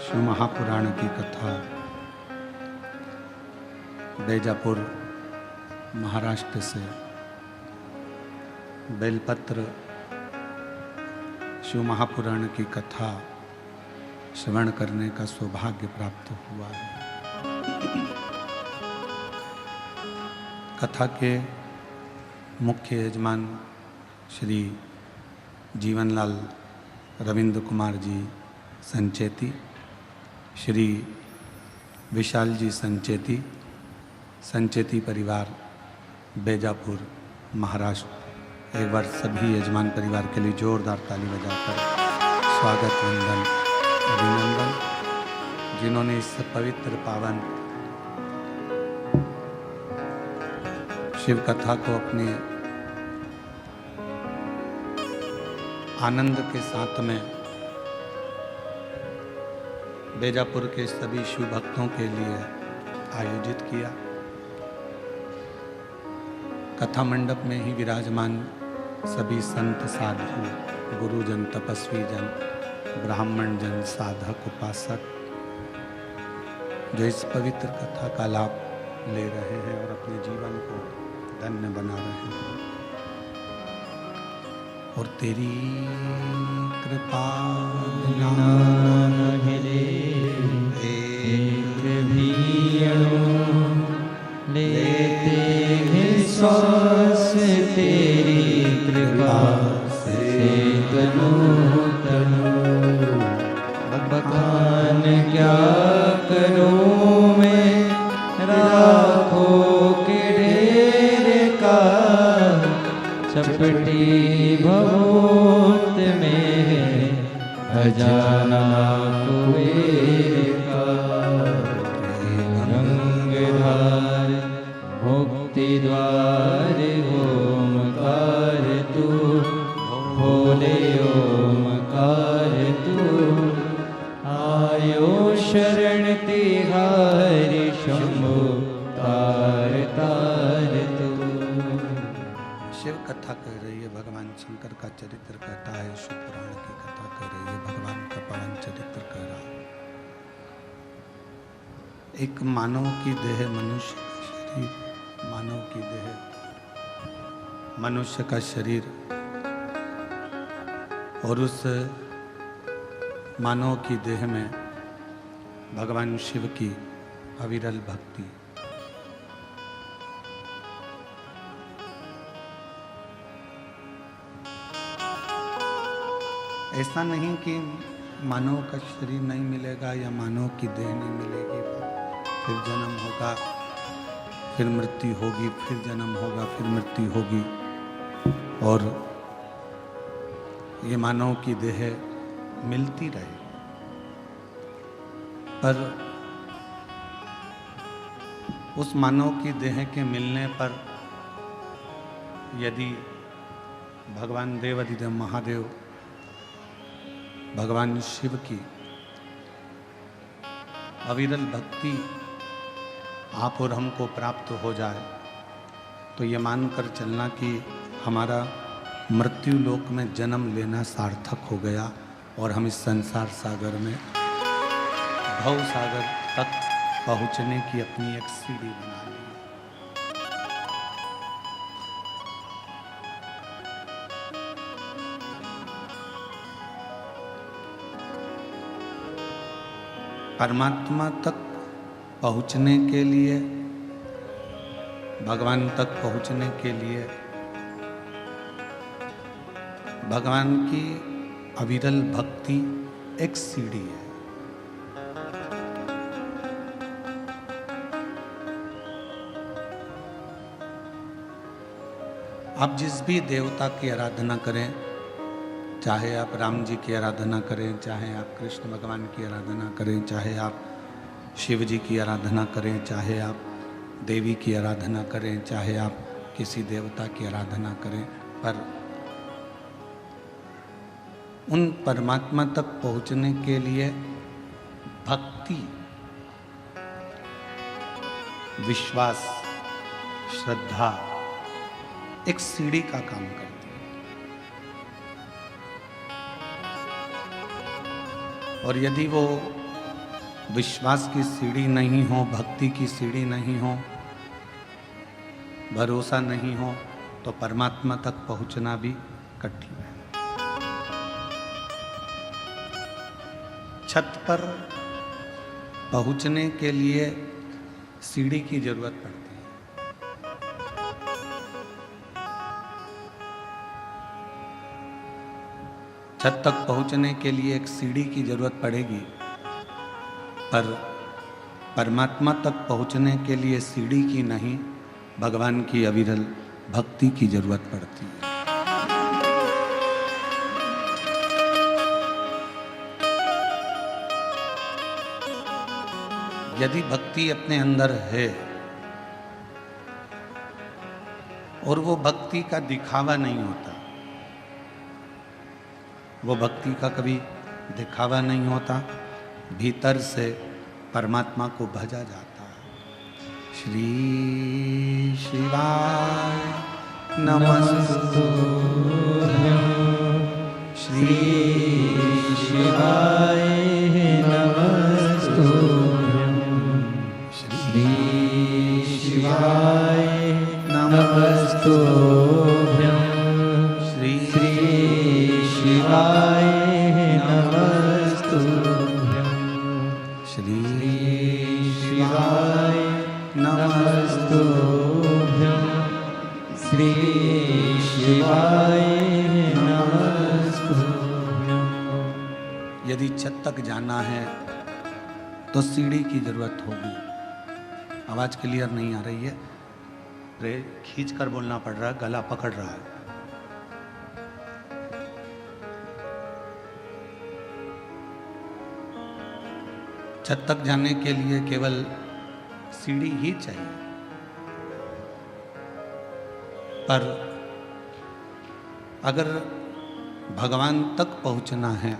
शिव महापुराण की कथा बैजापुर महाराष्ट्र से बेलपत्र शिव महापुराण की कथा श्रवण करने का सौभाग्य प्राप्त हुआ है। कथा के मुख्य यजमान श्री जीवनलाल रविंद्र कुमार जी संचेती, श्री विशाल जी संचेती, संचेती परिवार बैजापुर महाराष्ट्र। एक बार सभी यजमान परिवार के लिए जोरदार ताली बजाकर स्वागत वंदन अभिनंदन, जिन्होंने इस पवित्र पावन शिव कथा को अपने आनंद के साथ में बैजापुर के सभी शिव भक्तों के लिए आयोजित किया। कथा मंडप में ही विराजमान सभी संत साधु, गुरुजन, तपस्वी जन, ब्राह्मण जन, साधक, उपासक जो इस पवित्र कथा का लाभ ले रहे हैं और अपने जीवन को धन्य बना रहे हैं। और तेरी कृपा लेते हैं श्वास तेरी कृपा से तनु तनु। भगवान क्या करूं मैं राखों के ढेर का, चपटी भवोत में है खजाना कुबेर का। रंगधार मुक्ति द्वार ओमकार तू, भोले ओमकार तू। आयो शरण तिहारी शंभु तार तार तू। शिव कथा कह रही है, भगवान शंकर का चरित्र कहता है। शिव पुराण की कथा कह रही है, भगवान का पावन चरित्र कह रहा है। एक मानव की देह, मनुष्य का शरीर, मानव की देह, मनुष्य का शरीर, और उस मानव की देह में भगवान शिव की अविरल भक्ति। ऐसा नहीं कि मानव का शरीर नहीं मिलेगा या मानव की देह नहीं मिलेगी, फिर जन्म होगा, फिर मृत्यु होगी, फिर जन्म होगा, फिर मृत्यु होगी, और ये मानव की देह मिलती रहे। पर उस मानव की देह के मिलने पर यदि भगवान देवाधिदेव महादेव, भगवान शिव की अविरल भक्ति आप और हमको प्राप्त हो जाए, तो ये मानकर चलना कि हमारा मृत्यु लोक में जन्म लेना सार्थक हो गया और हम इस संसार सागर में भव सागर तक पहुंचने की अपनी एक सीढ़ी बना ली। परमात्मा तक पहुंचने के लिए, भगवान तक पहुंचने के लिए भगवान की अविरल भक्ति एक सीढ़ी है। आप जिस भी देवता की आराधना करें, चाहे आप राम जी की आराधना करें, चाहे आप कृष्ण भगवान की आराधना करें, चाहे आप शिव जी की आराधना करें, चाहे आप देवी की आराधना करें, चाहे आप किसी देवता की आराधना करें, पर उन परमात्मा तक पहुंचने के लिए भक्ति, विश्वास, श्रद्धा एक सीढ़ी का काम करती है। और यदि वो विश्वास की सीढ़ी नहीं हो, भक्ति की सीढ़ी नहीं हो, भरोसा नहीं हो, तो परमात्मा तक पहुंचना भी कठिन है। छत पर पहुंचने के लिए सीढ़ी की जरूरत पड़ती है। छत तक पहुंचने के लिए एक सीढ़ी की जरूरत पड़ेगी, पर परमात्मा तक पहुंचने के लिए सीढ़ी की नहीं, भगवान की अविरल भक्ति की जरूरत पड़ती है। यदि भक्ति अपने अंदर है और वो भक्ति का दिखावा नहीं होता, वो भक्ति का कभी दिखावा नहीं होता, भीतर से परमात्मा को भजा जाता है। श्री शिवाय नमस्तुभ्यं, श्री शिवाय नमस्तुभ्यं, श्री शिवाय नमस्तुभ्यं, श्री शिवाय नमस्तुभ्यं, श्री शिवाय नमस्तुभ्यं, श्री शिवाय नमस्तुभ्यं। यदि छत तक जाना है तो सीढ़ी की जरूरत होगी। आवाज क्लियर नहीं आ रही है, खींच कर बोलना पड़ रहा है, गला पकड़ रहा है। छत तक जाने के लिए केवल सीढ़ी ही चाहिए, पर अगर भगवान तक पहुंचना है,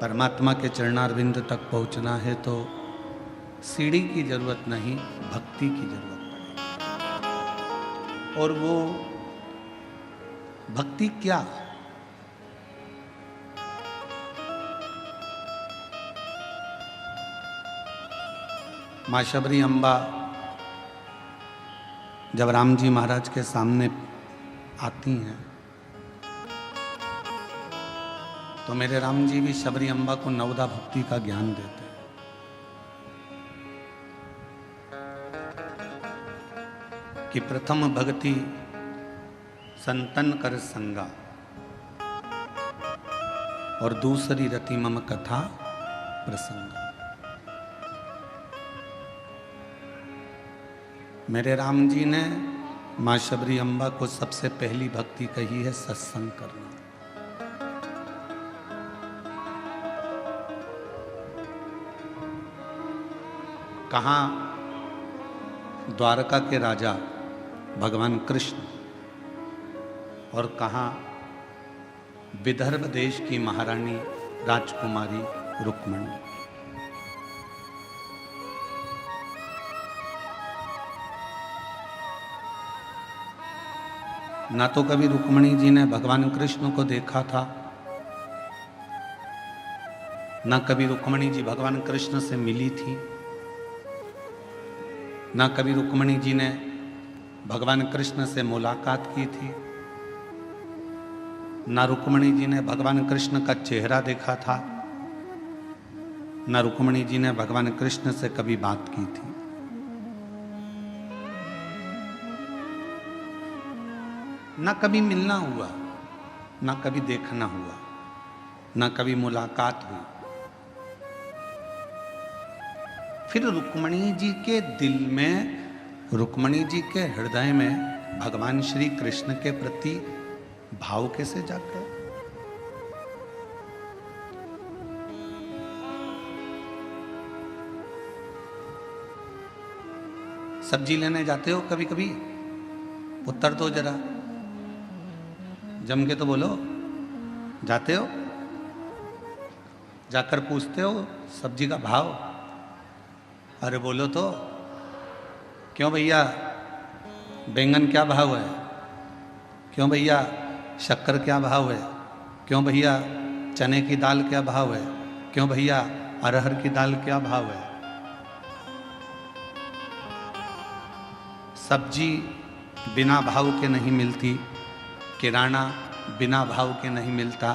परमात्मा के चरणारविंद तक पहुंचना है, तो सीढ़ी की जरूरत नहीं, भक्ति की जरूरत पड़ेगी। और वो भक्ति क्या? माँ शबरी अम्बा जब राम जी महाराज के सामने आती हैं तो मेरे राम जी भी शबरी अम्बा को नवदा भक्ति का ज्ञान देते हैं। कि प्रथम भक्ति संतन कर संगा और दूसरी रति मम कथा प्रसंगा। मेरे राम जी ने माँ शबरी अम्बा को सबसे पहली भक्ति कही है सत्संग करना। कहाँ द्वारका के राजा भगवान कृष्ण और कहाँ विदर्भ देश की महारानी राजकुमारी रुक्मणी। ना तो कभी रुक्मणी जी ने भगवान कृष्ण को देखा था, ना कभी रुक्मणी जी भगवान कृष्ण से मिली थी, ना कभी रुक्मणी जी ने भगवान कृष्ण से मुलाकात की थी, ना रुक्मणी जी ने भगवान कृष्ण का चेहरा देखा था, ना रुक्मणी जी ने भगवान कृष्ण से कभी बात की थी। ना कभी मिलना हुआ, ना कभी देखना हुआ, ना कभी मुलाकात हुई। फिर रुक्मणी जी के दिल में, रुक्मणी जी के हृदय में भगवान श्री कृष्ण के प्रति भाव कैसे जाग गए? सब्जी लेने जाते हो कभी कभी? उत्तर दो जरा, जम के तो बोलो। जाते हो? जाकर पूछते हो सब्जी का भाव? अरे बोलो तो। क्यों भैया बैंगन क्या भाव है? क्यों भैया शक्कर क्या भाव है? क्यों भैया चने की दाल क्या भाव है? क्यों भैया अरहर की दाल क्या भाव है? सब्जी बिना भाव के नहीं मिलती, किराना बिना भाव के नहीं मिलता,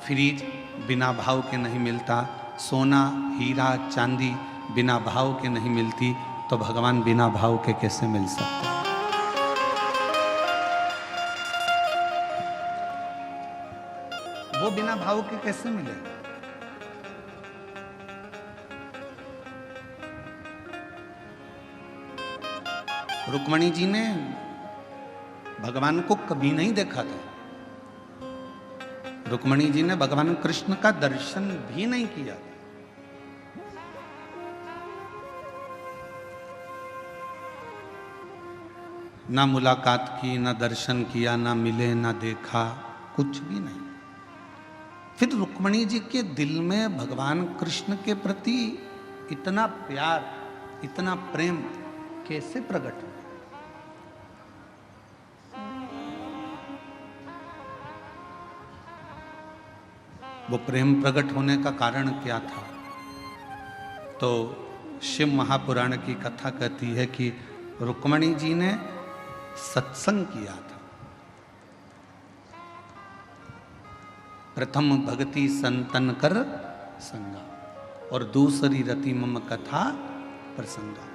फ्रिज बिना भाव के नहीं मिलता, सोना हीरा चांदी बिना भाव के नहीं मिलती, तो भगवान बिना भाव के कैसे मिल सकते हैं? वो बिना भाव के कैसे मिले? रुक्मणी जी ने भगवान को कभी नहीं देखा था। रुक्मणी जी ने भगवान कृष्ण का दर्शन भी नहीं किया था। ना मुलाकात की, ना दर्शन किया, ना मिले, ना देखा, कुछ भी नहीं। फिर रुक्मणी जी के दिल में भगवान कृष्ण के प्रति इतना प्यार, इतना प्रेम कैसे प्रकट हुआ? वो प्रेम प्रकट होने का कारण क्या था? तो शिव महापुराण की कथा कहती है कि रुक्मणी जी ने सत्संग किया था। प्रथम भक्ति संतन कर संगा और दूसरी रति मम कथा प्रसंगा।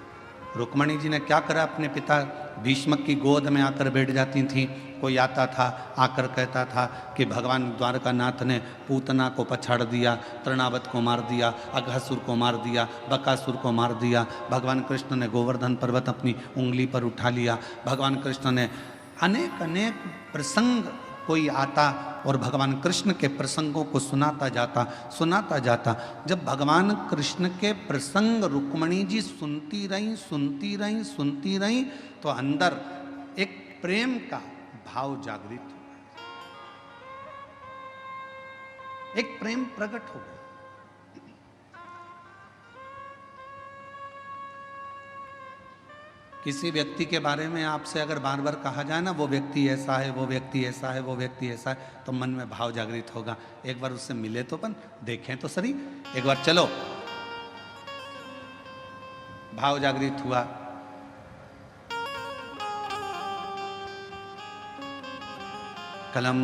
रुक्मणी जी ने क्या करा? अपने पिता भीष्म की गोद में आकर बैठ जाती थी। कोई आता था, आकर कहता था कि भगवान द्वारकानाथ ने पूतना को पछाड़ दिया, तृणावत को मार दिया, अघासुर को मार दिया, बकासुर को मार दिया। भगवान कृष्ण ने गोवर्धन पर्वत अपनी उंगली पर उठा लिया। भगवान कृष्ण ने अनेक अनेक प्रसंग, कोई आता और भगवान कृष्ण के प्रसंगों को सुनाता जाता। जब भगवान कृष्ण के प्रसंग रुक्मणी जी सुनती रहीं, तो अंदर एक प्रेम का भाव जागृत हुआ, एक प्रेम प्रकट हो गया। किसी व्यक्ति के बारे में आपसे अगर बार बार कहा जाए ना, वो व्यक्ति ऐसा है, वो व्यक्ति ऐसा है, वो व्यक्ति ऐसा है, तो मन में भाव जागृत होगा। एक बार उससे मिले तो अपन देखें तो सही, एक बार चलो। भाव जागृत हुआ। कल हम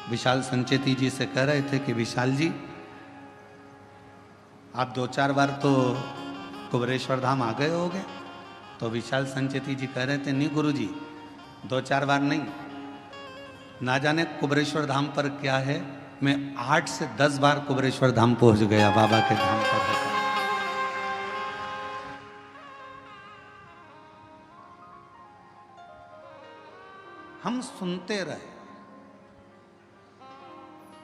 विशाल संचेती जी से कह रहे थे कि विशाल जी, आप 2-4 बार तो कुबरेश्वर धाम आ गए होगे। तो विशाल संचेती जी कह रहे थे, नहीं गुरु जी, 2-4 बार नहीं, ना जाने कुबरेश्वर धाम पर क्या है, मैं 8 से 10 बार कुबरेश्वर धाम पहुंच गया बाबा के धाम पर। हम सुनते रहे,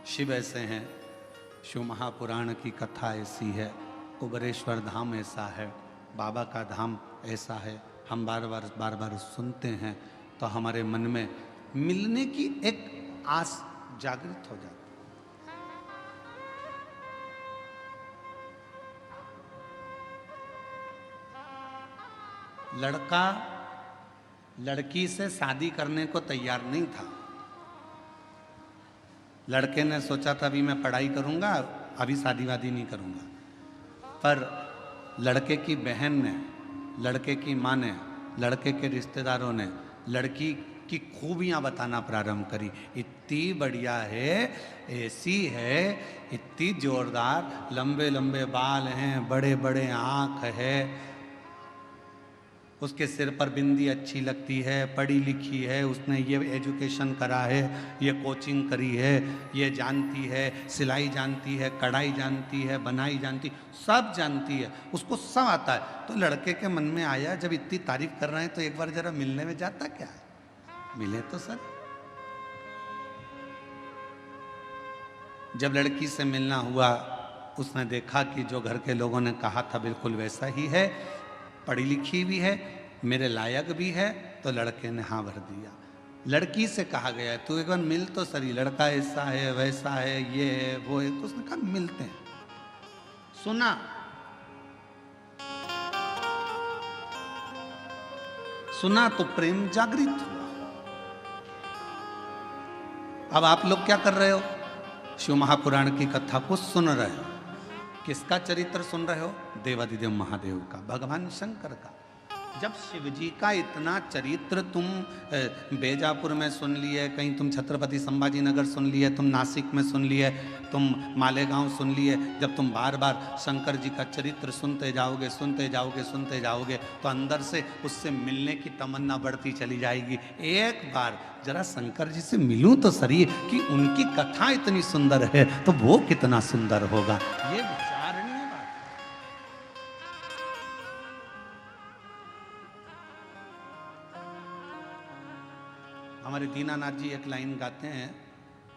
शिव ऐसे हैं, शिव महापुराण की कथा ऐसी है, कुबरेश्वर धाम ऐसा है, बाबा का धाम ऐसा है। हम बार बार सुनते हैं तो हमारे मन में मिलने की एक आस जागृत हो जाती। लड़का लड़की से शादी करने को तैयार नहीं था। लड़के ने सोचा था अभी मैं पढ़ाई करूंगा, अभी शादी वादी नहीं करूंगा। पर लड़के की बहन ने, लड़के की माँ ने, लड़के के रिश्तेदारों ने लड़की की खूबियाँ बताना प्रारंभ करी। इतनी बढ़िया है, ऐसी है, इतनी जोरदार, लंबे लंबे बाल हैं, बड़े बड़े आँख है, उसके सिर पर बिंदी अच्छी लगती है, पढ़ी लिखी है, उसने ये एजुकेशन करा है, ये कोचिंग करी है, ये जानती है, सिलाई जानती है, कढ़ाई जानती है, बनाई जानती, सब जानती है, उसको सब आता है। तो लड़के के मन में आया, जब इतनी तारीफ कर रहे हैं तो एक बार जरा मिलने में जाता क्या है, मिले तो सर। जब लड़की से मिलना हुआ, उसने देखा कि जो घर के लोगों ने कहा था बिल्कुल वैसा ही है, पढ़ी लिखी भी है, मेरे लायक भी है, तो लड़के ने हाँ भर दिया। लड़की से कहा गया तू एक बार मिल तो सही, लड़का ऐसा है, वैसा है, ये है, वो है। तो उसने कहा मिलते हैं। सुना, सुना तो प्रेम जागृत हुआ। अब आप लोग क्या कर रहे हो? शिव महापुराण की कथा को सुन रहे हो। किसका चरित्र सुन रहे हो? देवादिदेव महादेव का, भगवान शंकर का। जब शिव जी का इतना चरित्र तुम बेजापुर में सुन लिए, कहीं तुम छत्रपति संभाजी नगर सुन लिए, तुम नासिक में सुन लिए, तुम मालेगांव सुन लिए, जब तुम बार बार शंकर जी का चरित्र सुनते जाओगे सुनते जाओगे सुनते जाओगे तो अंदर से उससे मिलने की तमन्ना बढ़ती चली जाएगी। एक बार जरा शंकर जी से मिलूं तो सही, कि उनकी कथा इतनी सुंदर है तो वो कितना सुंदर होगा। ये विचारणीय बात। हमारे दीनानाथ जी एक लाइन गाते हैं,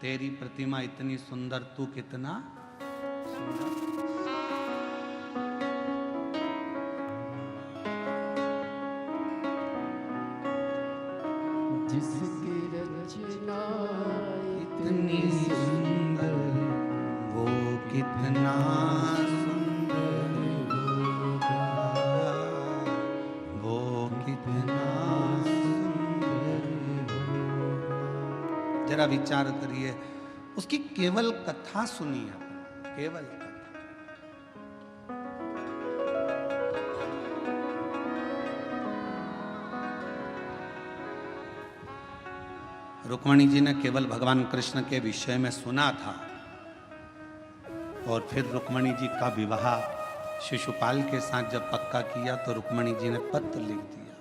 तेरी प्रतिमा इतनी सुंदर तू कितना सुंदर। जिसकी रचना इतनी सुंदर वो कितना सुंदर होगा, वो कितना सुंदर होगा। जरा विचार करिए, उसकी केवल कथा सुनिए, केवल कथा। रुक्मणी जी ने केवल भगवान कृष्ण के विषय में सुना था और फिर रुक्मणी जी का विवाह शिशुपाल के साथ जब पक्का किया तो रुक्मणी जी ने पत्र लिख दिया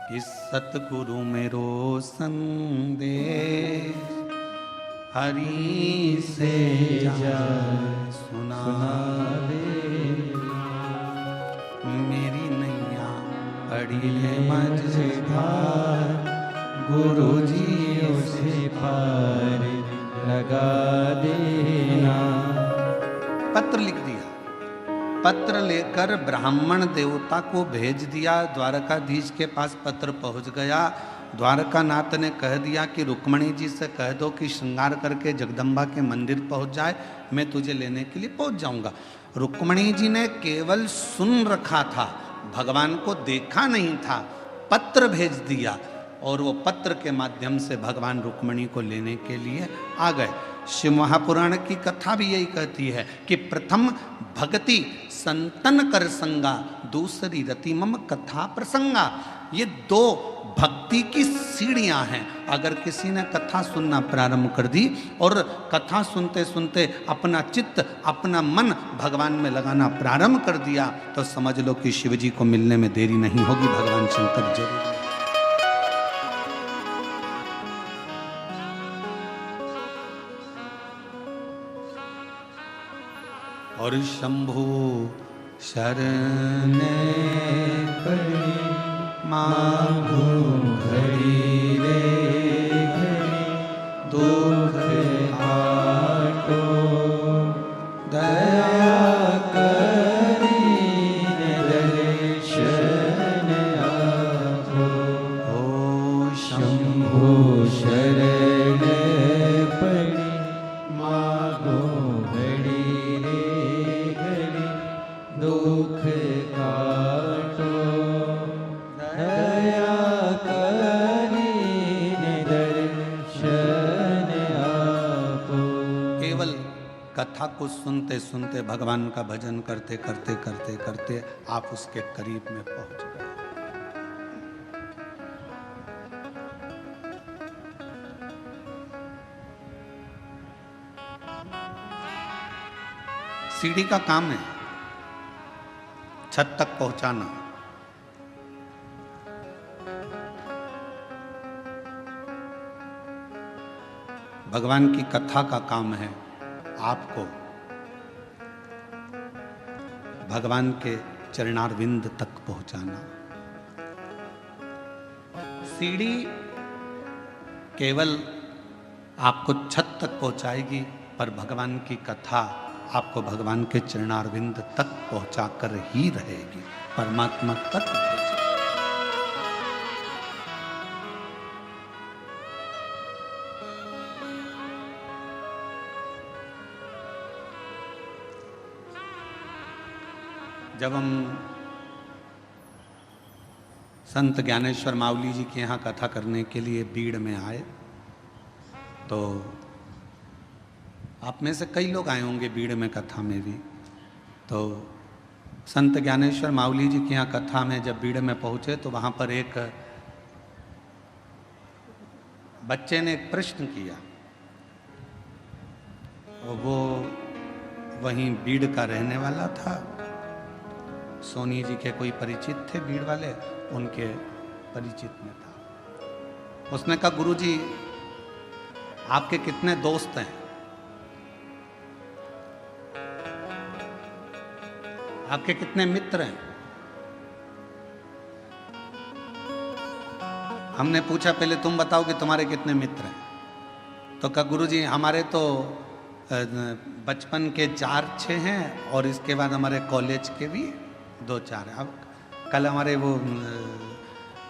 कि सतगुरु मेरो संदेश हरि से जा सुना दे, मेरी नैया पड़ी है मझधार, गुरु जी उसे पार लगा देना। पत्र लिख दिया, पत्र लेकर ब्राह्मण देवता को भेज दिया। द्वारकाधीश के पास पत्र पहुंच गया। द्वारकानाथ ने कह दिया कि रुक्मणी जी से कह दो कि श्रृंगार करके जगदम्बा के मंदिर पहुंच जाए, मैं तुझे लेने के लिए पहुंच जाऊंगा। रुक्मणी जी ने केवल सुन रखा था, भगवान को देखा नहीं था। पत्र भेज दिया और वो पत्र के माध्यम से भगवान रुक्मणी को लेने के लिए आ गए। शिव महापुराण की कथा भी यही कहती है कि प्रथम भक्ति संतन कर संगा, दूसरी रति मम कथा प्रसंगा। ये दो भक्ति की सीढ़ियां हैं। अगर किसी ने कथा सुनना प्रारंभ कर दी और कथा सुनते सुनते अपना चित्त अपना मन भगवान में लगाना प्रारंभ कर दिया तो समझ लो कि शिव जी को मिलने में देरी नहीं होगी, भगवान शंकर जरूर। और शंभु शरण पड़ी मांगो घड़ी रे घड़ी, दुख आटो दया करी दर्शन आपो। ओ शंभु शरण पड़ी मांगो घड़ी रे घड़ी, दुख काटो दया करीने दर्शन आपो। केवल कथा को सुनते सुनते भगवान का भजन करते करते करते करते आप उसके करीब में पहुंच गए। सीढ़ी का काम है छत तक पहुंचाना। भगवान की कथा का काम है आपको भगवान के चरणारविंद तक पहुंचाना। सीढ़ी केवल आपको छत तक पहुंचाएगी, पर भगवान की कथा आपको भगवान के चरणारविंद तक पहुंचाकर ही रहेगी, परमात्मा तक पहुंचेगी। जब हम संत ज्ञानेश्वर मावली जी के यहाँ कथा करने के लिए बीड़ में आए तो आप में से कई लोग आए होंगे बीड़ में कथा में भी। तो संत ज्ञानेश्वर माउली जी के यहाँ कथा में जब बीड़ में पहुँचे तो वहाँ पर एक बच्चे ने एक प्रश्न किया और वो वहीं बीड़ का रहने वाला था। सोनी जी के कोई परिचित थे बीड़ वाले, उनके परिचित में था। उसने कहा गुरुजी आपके कितने दोस्त हैं? आपके कितने मित्र हैं? हमने पूछा पहले तुम बताओ कि तुम्हारे कितने मित्र हैं। तो कहा गुरुजी हमारे तो बचपन के 4-6 हैं और इसके बाद हमारे कॉलेज के भी 2-4 हैं। अब कल हमारे वो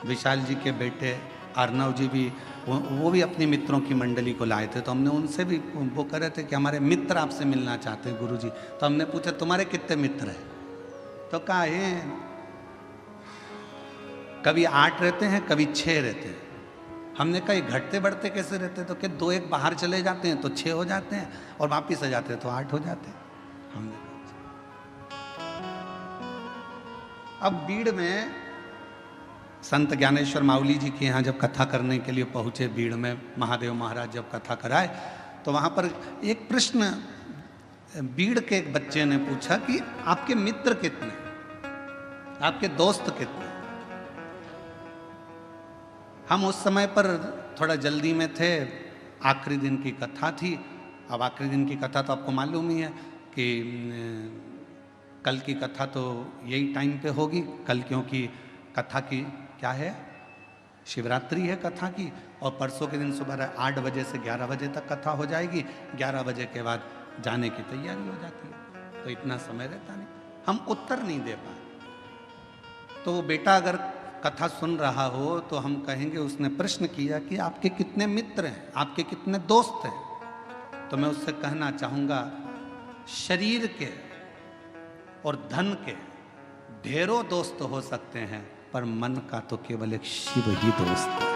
विशाल जी के बेटे अर्नव जी भी वो भी अपनी मित्रों की मंडली को लाए थे। तो हमने उनसे भी वो कह रहे थे कि हमारे मित्र आपसे मिलना चाहते हैं गुरुजी। तो हमने पूछा तुम्हारे कितने मित्र हैं? तो कहा है कभी 8 रहते हैं, कभी 6 रहते हैं। हमने कहा घटते बढ़ते कैसे रहते? तो कि 2-1 बाहर चले जाते हैं तो 6 हो जाते हैं और वापिस आ जाते हैं तो 8 हो जाते हैं। हमने अब बीड़ में संत ज्ञानेश्वर माउली जी के यहाँ जब कथा करने के लिए पहुँचे, बीड़ में महादेव महाराज जब कथा कराए तो वहाँ पर एक प्रश्न बीड़ के एक बच्चे ने पूछा कि आपके मित्र कितने, आपके दोस्त कितने? हम उस समय पर थोड़ा जल्दी में थे, आखिरी दिन की कथा थी। अब आखिरी दिन की कथा तो आपको मालूम ही है कि कल की कथा तो यही टाइम पे होगी कल, क्योंकि कथा की क्या है, शिवरात्रि है कथा की। और परसों के दिन सुबह 8 बजे से 11 बजे तक कथा हो जाएगी। 11 बजे के बाद जाने की तैयारी हो जाती है, तो इतना समय रहता नहीं, हम उत्तर नहीं दे पाए। तो वो बेटा अगर कथा सुन रहा हो तो हम कहेंगे उसने प्रश्न किया कि आपके कितने मित्र हैं, आपके कितने दोस्त हैं? तो मैं उससे कहना चाहूँगा शरीर के और धन के ढेरों दोस्त हो सकते हैं, पर मन का तो केवल एक शिव ही दोस्त है।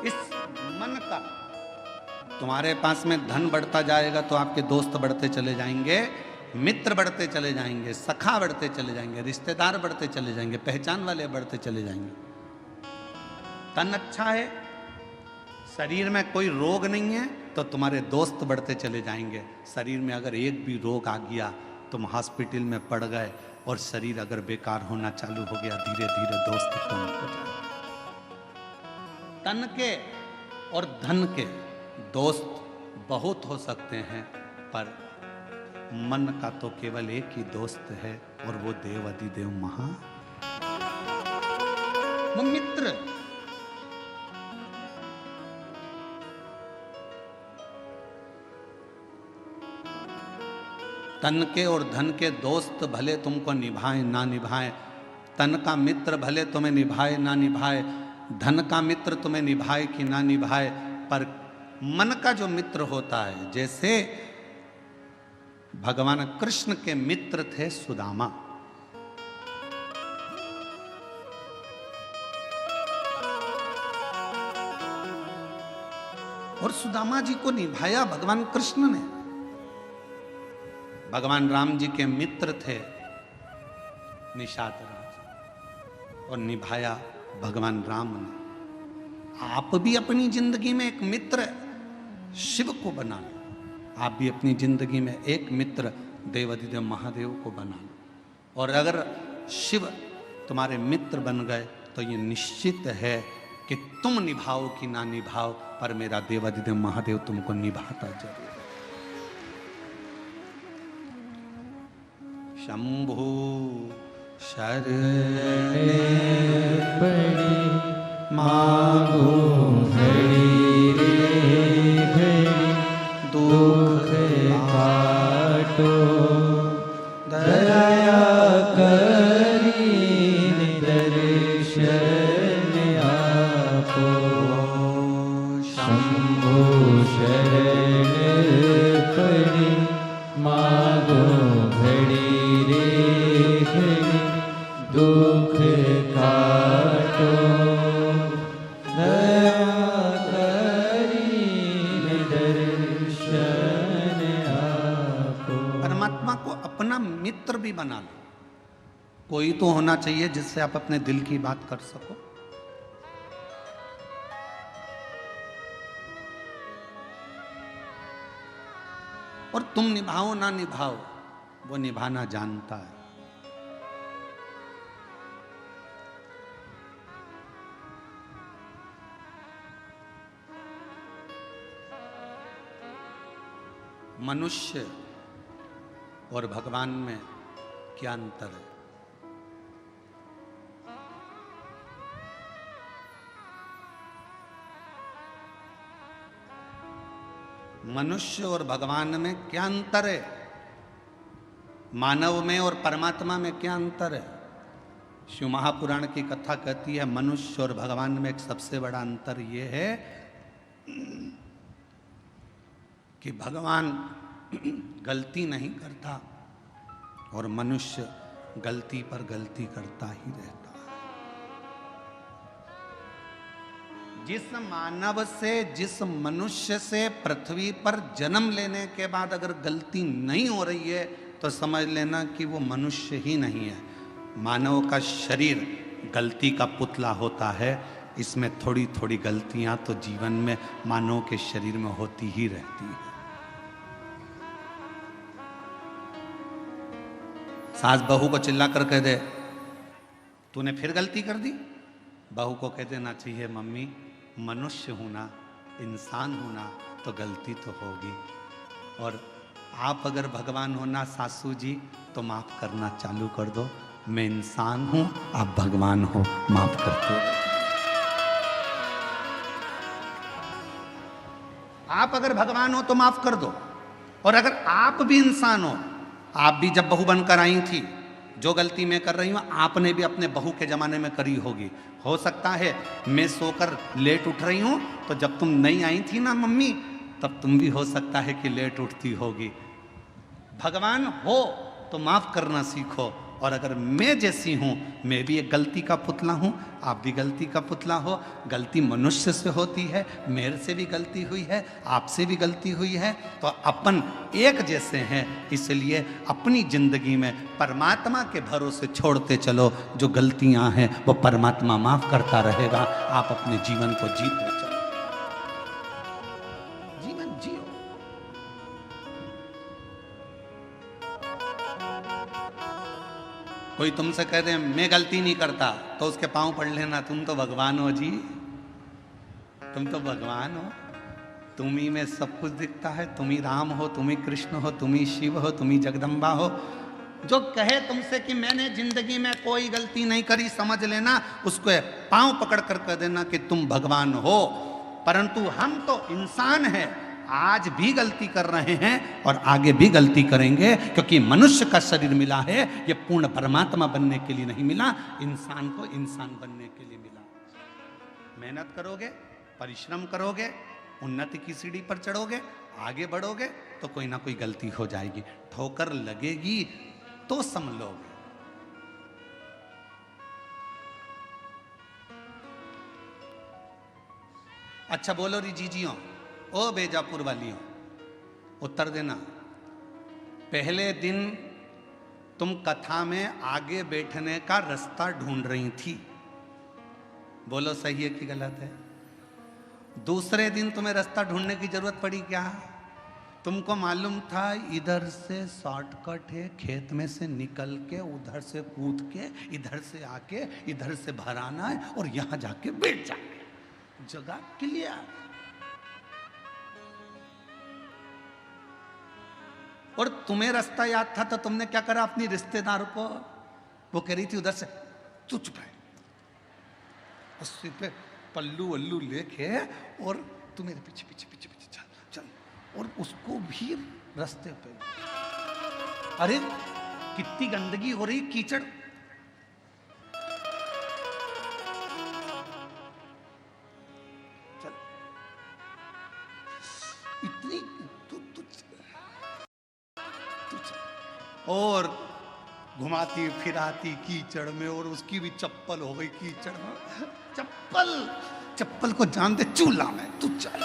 इस मन का, तुम्हारे पास में धन बढ़ता जाएगा तो आपके दोस्त बढ़ते चले जाएंगे, मित्र बढ़ते चले जाएंगे, सखा बढ़ते चले जाएंगे, रिश्तेदार बढ़ते चले जाएंगे, पहचान वाले बढ़ते चले जाएंगे। तन अच्छा है, शरीर में कोई रोग नहीं है तो तुम्हारे दोस्त बढ़ते चले जाएंगे। शरीर में अगर एक भी रोग आ गया, तुम हॉस्पिटल में पड़ गए और शरीर अगर बेकार होना चालू हो गया, धीरे धीरे दोस्त कम हो जाए। तन के और धन के दोस्त बहुत हो सकते हैं, पर मन का तो केवल एक ही दोस्त है और वो देव अधिदेव महा, वो मित्र। तन के और धन के दोस्त भले तुमको निभाए ना निभाए, तन का मित्र भले तुम्हें निभाए ना निभाए, धन का मित्र तुम्हें निभाए कि ना निभाए, पर मन का जो मित्र होता है, जैसे भगवान कृष्ण के मित्र थे सुदामा। और सुदामा जी को निभाया भगवान कृष्ण ने। भगवान राम जी के मित्र थे निषाद राज, और निभाया भगवान राम ने। आप भी अपनी जिंदगी में एक मित्र शिव को बना लो, आप भी अपनी जिंदगी में एक मित्र देवाधिदेव महादेव को बना लो। और अगर शिव तुम्हारे मित्र बन गए तो ये निश्चित है कि तुम निभाओ कि ना निभाओ, पर मेरा देवाधिदेव महादेव तुमको निभाता जरूर। शंभु शरण पड़ी मांगो घड़ी रे घड़ी, दुख काटो दया करी दर्शन आपो। शंभु शरण पड़ी मांगो घड़ी रे घड़ी, दुख काटो दया करी मित्र भी बना लो, कोई तो होना चाहिए जिससे आप अपने दिल की बात कर सको। और तुम निभाओ ना निभाओ, वो निभाना जानता है। मनुष्य और भगवान में क्या अंतर है? मनुष्य और भगवान में क्या अंतर है? मानव में और परमात्मा में क्या अंतर है? शिव महापुराण की कथा कहती है मनुष्य और भगवान में एक सबसे बड़ा अंतर यह है कि भगवान गलती नहीं करता और मनुष्य गलती पर गलती करता ही रहता है। जिस मानव से, जिस मनुष्य से पृथ्वी पर जन्म लेने के बाद अगर गलती नहीं हो रही है तो समझ लेना कि वो मनुष्य ही नहीं है। मानव का शरीर गलती का पुतला होता है, इसमें थोड़ी थोड़ी गलतियां तो जीवन में मानव के शरीर में होती ही रहती है। सास बहू को चिल्ला कर कह दे तूने फिर गलती कर दी, बहू को कह देना चाहिए मम्मी मनुष्य हूं ना, इंसान हूं ना, तो गलती तो होगी। और आप अगर भगवान हो ना सासू जी तो माफ करना चालू कर दो। मैं इंसान हूं, आप भगवान हो, माफ करते हो। आप अगर भगवान हो तो माफ कर दो। और अगर आप भी इंसान हो, आप भी जब बहू बनकर आई थी, जो गलती मैं कर रही हूं आपने भी अपने बहू के जमाने में करी होगी। हो सकता है मैं सोकर लेट उठ रही हूं तो जब तुम नहीं आई थी ना मम्मी, तब तुम भी हो सकता है कि लेट उठती होगी। भगवान हो तो माफ करना सीखो। और अगर मैं जैसी हूं, मैं भी एक गलती का पुतला हूं, आप भी गलती का पुतला हो। गलती मनुष्य से होती है, मेरे से भी गलती हुई है, आपसे भी गलती हुई है, तो अपन एक जैसे हैं। इसलिए अपनी जिंदगी में परमात्मा के भरोसे छोड़ते चलो। जो गलतियां हैं वो परमात्मा माफ करता रहेगा। आप अपने जीवन को जीते चलो, जीवन जियो। कोई तुमसे कह दे मैं गलती नहीं करता तो उसके पांव पड़ लेना, तुम तो भगवान हो जी, तुम तो भगवान हो, तुम ही में सब कुछ दिखता है। तुम ही राम हो, तुम ही कृष्ण हो, तुम ही शिव हो, तुम ही जगदम्बा हो। जो कहे तुमसे कि मैंने जिंदगी में कोई गलती नहीं करी, समझ लेना उसको पांव पकड़ कर कह देना कि तुम भगवान हो। परंतु हम तो इंसान हैं, आज भी गलती कर रहे हैं और आगे भी गलती करेंगे, क्योंकि मनुष्य का शरीर मिला है ये पूर्ण परमात्मा बनने के लिए नहीं मिला, इंसान को इंसान बनने के लिए मिला। मेहनत करोगे, परिश्रम करोगे, उन्नति की सीढ़ी पर चढ़ोगे, आगे बढ़ोगे तो कोई ना कोई गलती हो जाएगी, ठोकर लगेगी तो संभलोगे। अच्छा बोलो री जीजियों, ओ बेजापुर वालियों, उत्तर देना। पहले दिन तुम कथा में आगे बैठने का रास्ता ढूंढ रही थी, बोलो सही है कि गलत है? दूसरे दिन तुम्हें रास्ता ढूंढने की जरूरत पड़ी क्या? तुमको मालूम था इधर से शॉर्टकट है, खेत में से निकल के उधर से कूद के इधर से आके इधर से भर आना है और यहां जाके बैठ जाए, जगह क्लियर। और तुम्हें रास्ता याद था तो तुमने क्या करा, अपनी रिश्तेदार को, वो कह रही थी उधर से, तू चुप रहे, उससे पे पल्लू वल्लू लेके और तू मेरे पीछे पीछे पीछे पीछे चल चल, और उसको भी रास्ते पे। अरे कितनी गंदगी हो रही, कीचड़। चल इतनी और घुमाती फिराती कीचड़ में, और उसकी भी चप्पल हो गई कीचड़ में। चप्पल को जान दे चूल्हा में, तू चल।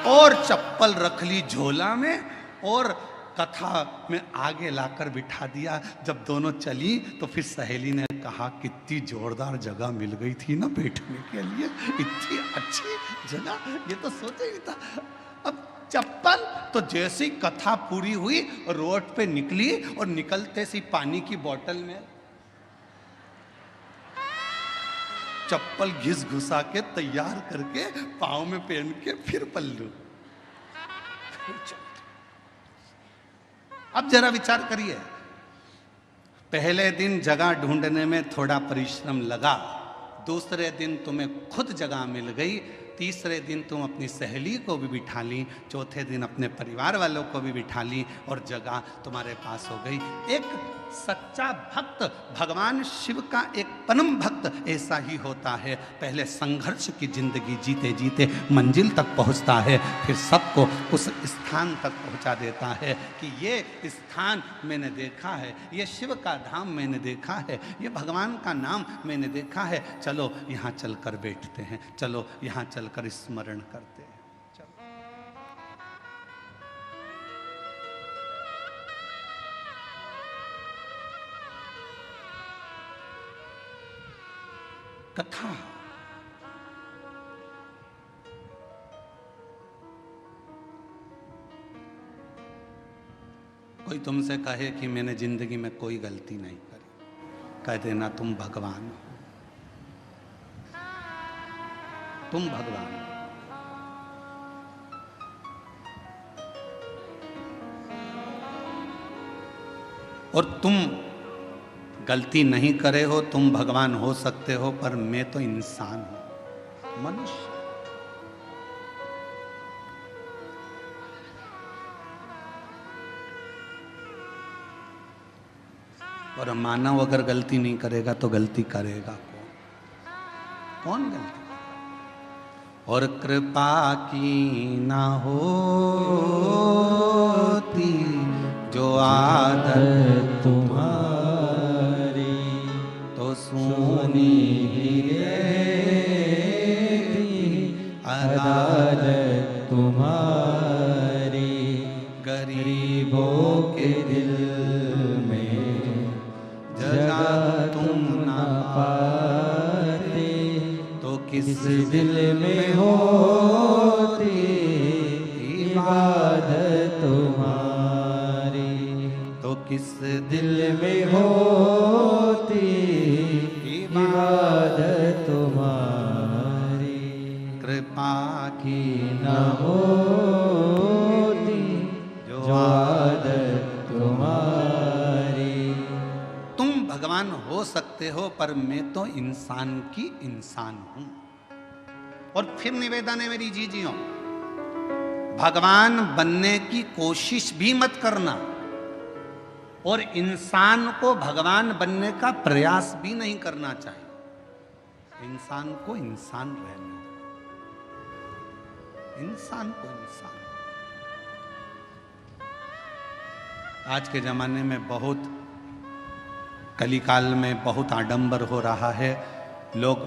और चप्पल रख ली झोला में और कथा में आगे लाकर बिठा दिया। जब दोनों चली तो फिर सहेली ने कहा कितनी जोरदार जगह मिल गई थी ना बैठने के लिए, इतनी अच्छी जगह, ये तो सोचा ही था। अब चप्पल तो जैसी कथा पूरी हुई रोड पे निकली और निकलते सी पानी की बोतल में चप्पल घिस घुसा के तैयार करके पाँव में पहन के फिर पल्लू। अब जरा विचार करिए, पहले दिन जगह ढूंढने में थोड़ा परिश्रम लगा, दूसरे दिन तुम्हें खुद जगह मिल गई, तीसरे दिन तुम अपनी सहेली को भी बिठा ली, चौथे दिन अपने परिवार वालों को भी बिठा ली और जगह तुम्हारे पास हो गई। एक सच्चा भक्त, भगवान शिव का एक परम भक्त ऐसा ही होता है। पहले संघर्ष की जिंदगी जीते जीते मंजिल तक पहुंचता है, फिर सबको उस स्थान तक पहुंचा देता है कि ये स्थान मैंने देखा है, ये शिव का धाम मैंने देखा है, ये भगवान का नाम मैंने देखा है, चलो यहाँ चलकर बैठते हैं, चलो यहाँ चलकर स्मरण करते हैं। कथा कोई तुमसे कहे कि मैंने जिंदगी में कोई गलती नहीं करी, कह देना तुम भगवान हो, तुम भगवान हो। और तुम गलती नहीं करे हो, तुम भगवान हो सकते हो, पर मैं तो इंसान हूं, मनुष्य। और मानव अगर गलती नहीं करेगा तो गलती करेगा कौन? कौन गलती? और कृपा की ना होती जो आदत तुम्हारी तो सुनी ही अदालत तुम्हारी, गरीबों के दिल में जगह तुम ना पाते तो किस दिल में होती इबादत तुम्हारी, तो किस दिल में होती इबादत तुम्हारी, कृपा की न होती जो आदत तुम्हारी। तुम भगवान हो सकते हो, पर मैं तो इंसान की इंसान हूं। और फिर निवेदन है मेरी जीजियों, भगवान बनने की कोशिश भी मत करना और इंसान को भगवान बनने का प्रयास भी नहीं करना चाहिए। इंसान को इंसान रहने दो, इंसान को इंसान। आज के जमाने में बहुत, कलिकाल में बहुत आडंबर हो रहा है, लोग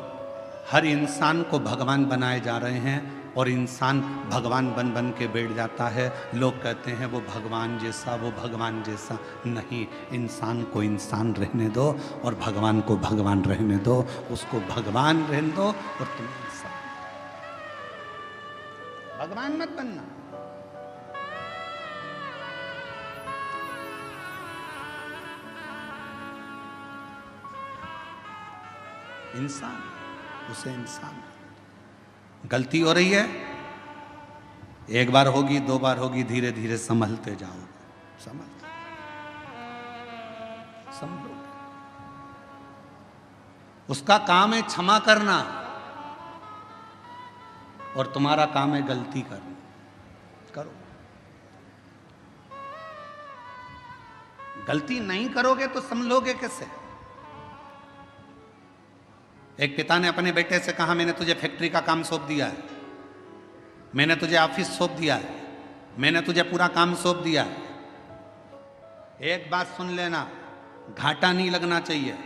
हर इंसान को भगवान बनाए जा रहे हैं और इंसान भगवान बन बन के बैठ जाता है। लोग कहते हैं वो भगवान जैसा, वो भगवान जैसा। नहीं, इंसान को इंसान रहने दो और भगवान को भगवान रहने दो, उसको भगवान रहने दो और तुम इंसान। भगवान मत बनना। इंसान, उसे इंसान। गलती हो रही है, एक बार होगी, दो बार होगी, धीरे धीरे संभलते जाओगे, संभलते संभलोगे। उसका काम है क्षमा करना और तुम्हारा काम है गलती करना। करो। गलती नहीं करोगे तो संभलोगे कैसे? एक पिता ने अपने बेटे से कहा, मैंने तुझे फैक्ट्री का काम सौंप दिया है, मैंने तुझे ऑफिस सौंप दिया है, मैंने तुझे पूरा काम सौंप दिया है। एक बात सुन लेना, घाटा नहीं लगना चाहिए।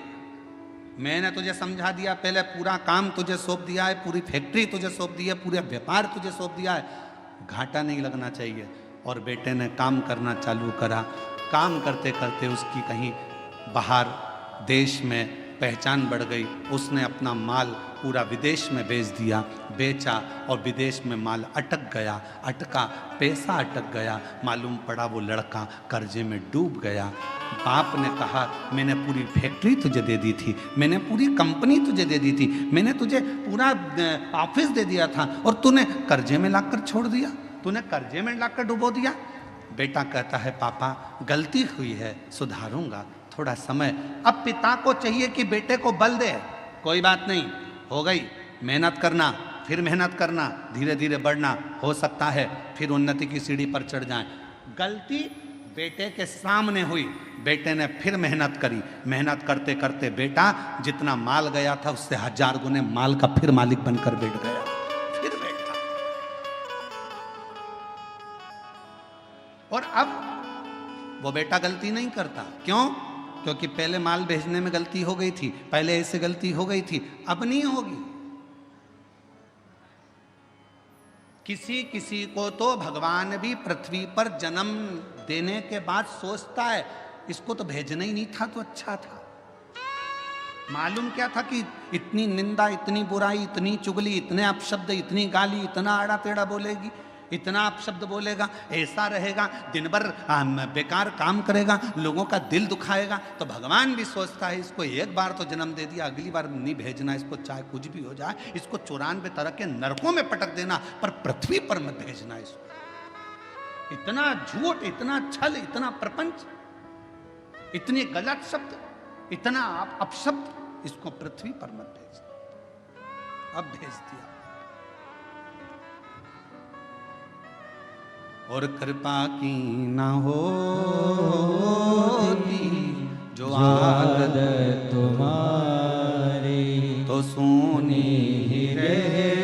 मैंने तुझे समझा दिया, पहले पूरा काम तुझे सौंप दिया है, पूरी फैक्ट्री तुझे सौंप दी है, पूरा व्यापार तुझे सौंप दिया है, घाटा नहीं लगना चाहिए। और बेटे ने काम करना चालू करा। काम करते करते उसकी कहीं बाहर देश में पहचान बढ़ गई। उसने अपना माल पूरा विदेश में बेच दिया, बेचा और विदेश में माल अटक गया, अटका, पैसा अटक गया। मालूम पड़ा वो लड़का कर्जे में डूब गया। बाप ने कहा मैंने पूरी फैक्ट्री तुझे दे दी थी, मैंने पूरी कंपनी तुझे दे दी थी, मैंने तुझे पूरा ऑफिस दे दिया था और तूने कर्जे में लाकर छोड़ दिया, तूने कर्जे में लाकर डुबो दिया। बेटा कहता है पापा गलती हुई है, सुधारूंगा, थोड़ा समय। अब पिता को चाहिए कि बेटे को बल दे, कोई बात नहीं, हो गई, मेहनत करना, फिर मेहनत करना, धीरे धीरे बढ़ना, हो सकता है फिर उन्नति की सीढ़ी पर चढ़ जाएं। गलती बेटे के सामने हुई, बेटे ने फिर मेहनत करी। मेहनत करते करते बेटा जितना माल गया था उससे 1000 गुने माल का फिर मालिक बनकर बैठ गया, फिर बैठा। और अब वो बेटा गलती नहीं करता, क्यों? क्योंकि पहले माल भेजने में गलती हो गई थी, पहले ऐसे गलती हो गई थी, अब नहीं होगी। किसी किसी को तो भगवान भी पृथ्वी पर जन्म देने के बाद सोचता है इसको तो भेजना ही नहीं था तो अच्छा था। मालूम क्या था कि इतनी निंदा, इतनी बुराई, इतनी चुगली, इतने अपशब्द, इतनी गाली, इतना आड़ा टेढ़ा बोलेगी, इतना अपशब्द बोलेगा, ऐसा रहेगा, दिन भर बेकार काम करेगा, लोगों का दिल दुखाएगा। तो भगवान भी सोचता है इसको एक बार तो जन्म दे दिया, अगली बार नहीं भेजना इसको, चाहे कुछ भी हो जाए, इसको 94 तरह के नरकों में पटक देना, पर पृथ्वी पर मत भेजना इसको। इतना झूठ, इतना छल, इतना प्रपंच, इतने गलत शब्द, इतना अपशब्द, इसको पृथ्वी पर मत भेजना। अब भेज दिया। और कृपा की ना होती जो आदत तुम्हारी, तो सोनी ही रहती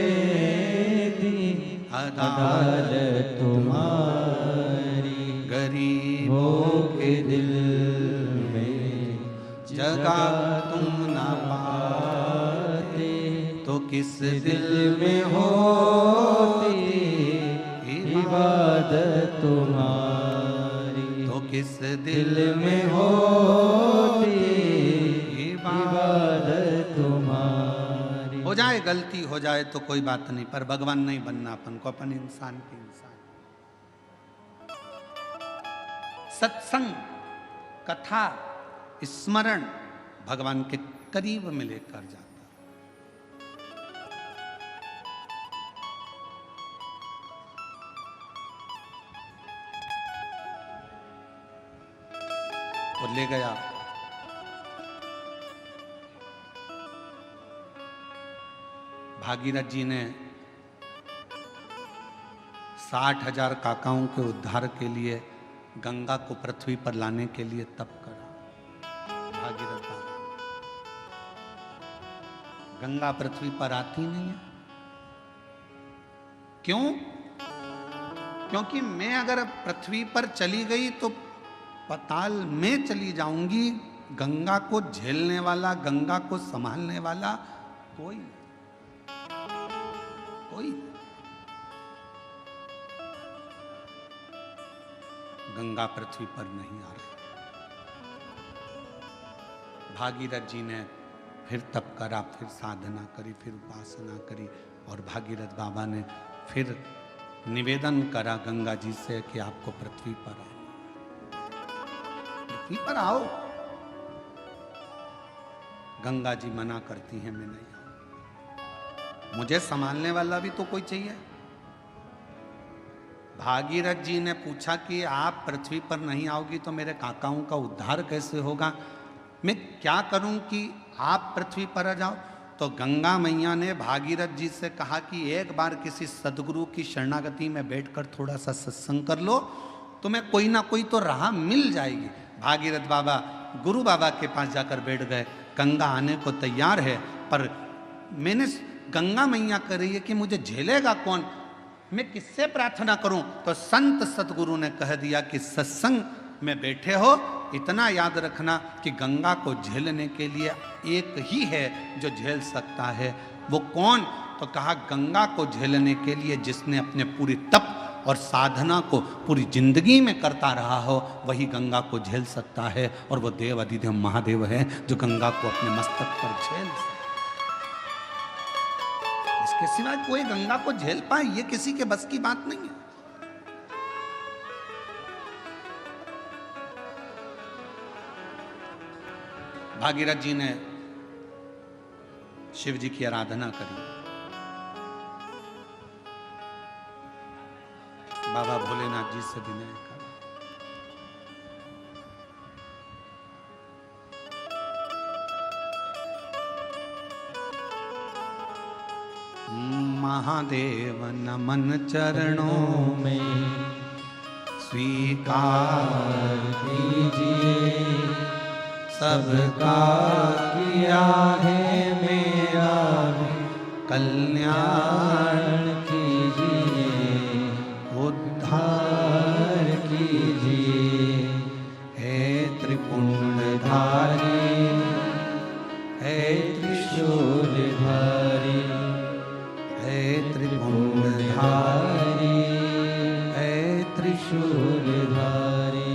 अदालत तुम्हारी। गरीबों के दिल में जगह तुम ना पाते, तो किस दिल में होती इबादत तुम्हारी, तो किस दिल में होती इबादत तुम्हारी। हो जाए गलती हो जाए तो कोई बात नहीं, पर भगवान नहीं बनना अपन को, अपन इंसान के इंसान। सत्संग, कथा, स्मरण भगवान के करीब में लेकर जाता। और ले गया। भागीरथ जी ने 60,000 काकाओं के उद्धार के लिए गंगा को पृथ्वी पर लाने के लिए तप करा। भागीरथ बाबा, गंगा पृथ्वी पर आती नहीं है, क्यों? क्योंकि मैं अगर पृथ्वी पर चली गई तो पाताल में चली जाऊंगी, गंगा को झेलने वाला, गंगा को संभालने वाला कोई कोई। गंगा पृथ्वी पर नहीं आ रही। भागीरथ जी ने फिर तप करा, फिर साधना करी, फिर उपासना करी, और भागीरथ बाबा ने फिर निवेदन करा गंगा जी से कि आपको पृथ्वी पर आओ, पृथ्वी पर आओ। गंगा जी मना करती हैं, मैं नहीं आऊं, मुझे संभालने वाला भी तो कोई चाहिए। भागीरथ जी ने पूछा कि आप पृथ्वी पर नहीं आओगी तो मेरे काकाओं का उद्धार कैसे होगा, मैं क्या करूं कि आप पृथ्वी पर आ जाओ। तो गंगा मैया ने भागीरथ जी से कहा कि एक बार किसी सदगुरु की शरणागति में बैठकर थोड़ा सा सत्संग कर लो, तुम्हें कोई ना कोई तो राह मिल जाएगी। भागीरथ बाबा गुरु बाबा के पास जाकर बैठ गए। गंगा आने को तैयार है, पर मैंने गंगा मैया कह रही है कि मुझे झेलेगा कौन, मैं किससे प्रार्थना करूं। तो संत सतगुरु ने कह दिया कि सत्संग में बैठे हो, इतना याद रखना कि गंगा को झेलने के लिए एक ही है जो झेल सकता है। वो कौन? तो कहा गंगा को झेलने के लिए जिसने अपने पूरी तप और साधना को पूरी जिंदगी में करता रहा हो, वही गंगा को झेल सकता है। और वो देव अधिदेव महादेव है जो गंगा को अपने मस्तक पर झेल सकता है। इसके सिवा कोई गंगा को झेल पाए ये किसी के बस की बात नहीं है। भागीरथ जी ने शिव जी की आराधना करी। बाबा भोलेनाथ जी से विनय करा। महादेव नमन चरणों में स्वीकार कीजिए, सबका किया है मेरा कल्याण कीजिए, उद्धार कीजिए। हे त्रिपुंडधारी, हे त्रिशूलधारी, हे त्रिपुंडधारी, हे त्रिशूलधारी।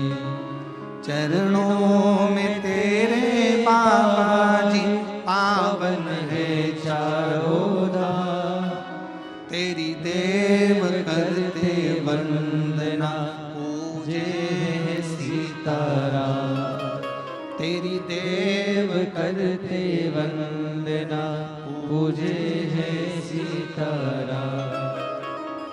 चरणों में तेरे बाबा जी पावन है चारों धाम। तेरी देव करते वंदना, पूजे है सीताराम। तेरी देव करते वंदना, पूजे है सीताराम।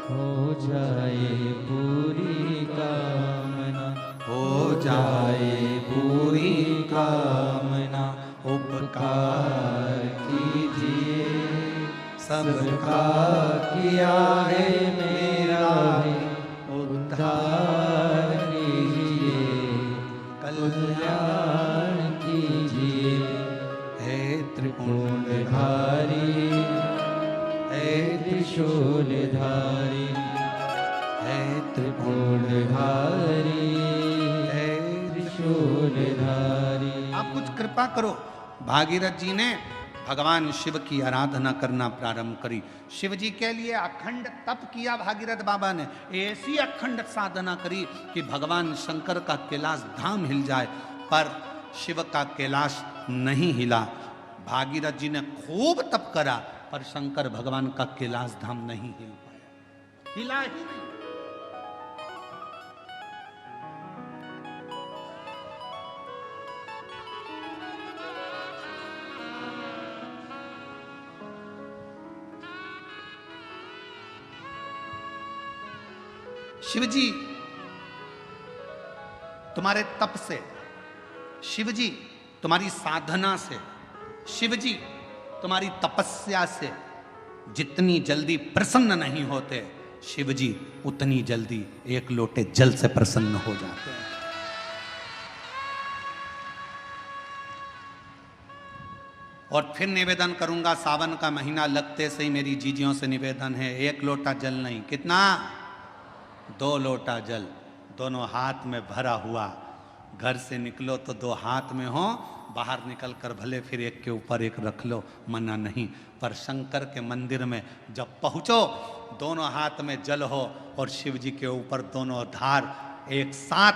हो जाए पूरी कामना, हो जाए पूरी कामना। उपकार कीजिए, सबका किया है मेरा उद्धार कीजिए, कल्याण कीजिए। हे त्रिपुंडधारी, हे त्रिशूलधारी, हे त्रिपुंडधारी, हे त्रिशूलधारी। आप कुछ कृपा करो। भागीरथ जी ने भगवान शिव की आराधना करना प्रारंभ करी। शिव जी के लिए अखंड तप किया भागीरथ बाबा ने। ऐसी अखंड साधना करी कि भगवान शंकर का कैलाश धाम हिल जाए, पर शिव का कैलाश नहीं हिला। भागीरथ जी ने खूब तप करा, पर शंकर भगवान का कैलाश धाम नहीं हिल पाया, हिला ही नहीं। शिवजी तुम्हारे तप से, शिवजी तुम्हारी साधना से, शिवजी तुम्हारी तपस्या से जितनी जल्दी प्रसन्न नहीं होते, शिवजी उतनी जल्दी एक लोटे जल से प्रसन्न हो जाते हैं। और फिर निवेदन करूंगा, सावन का महीना लगते से ही मेरी जीजियों से निवेदन है, एक लोटा जल नहीं, कितना? 2 लोटा जल, दोनों हाथ में भरा हुआ। घर से निकलो तो 2 हाथ में हो, बाहर निकल कर भले फिर एक के ऊपर एक रख लो, मना नहीं। पर शंकर के मंदिर में जब पहुँचो, दोनों हाथ में जल हो और शिव जी के ऊपर दोनों धार एक साथ,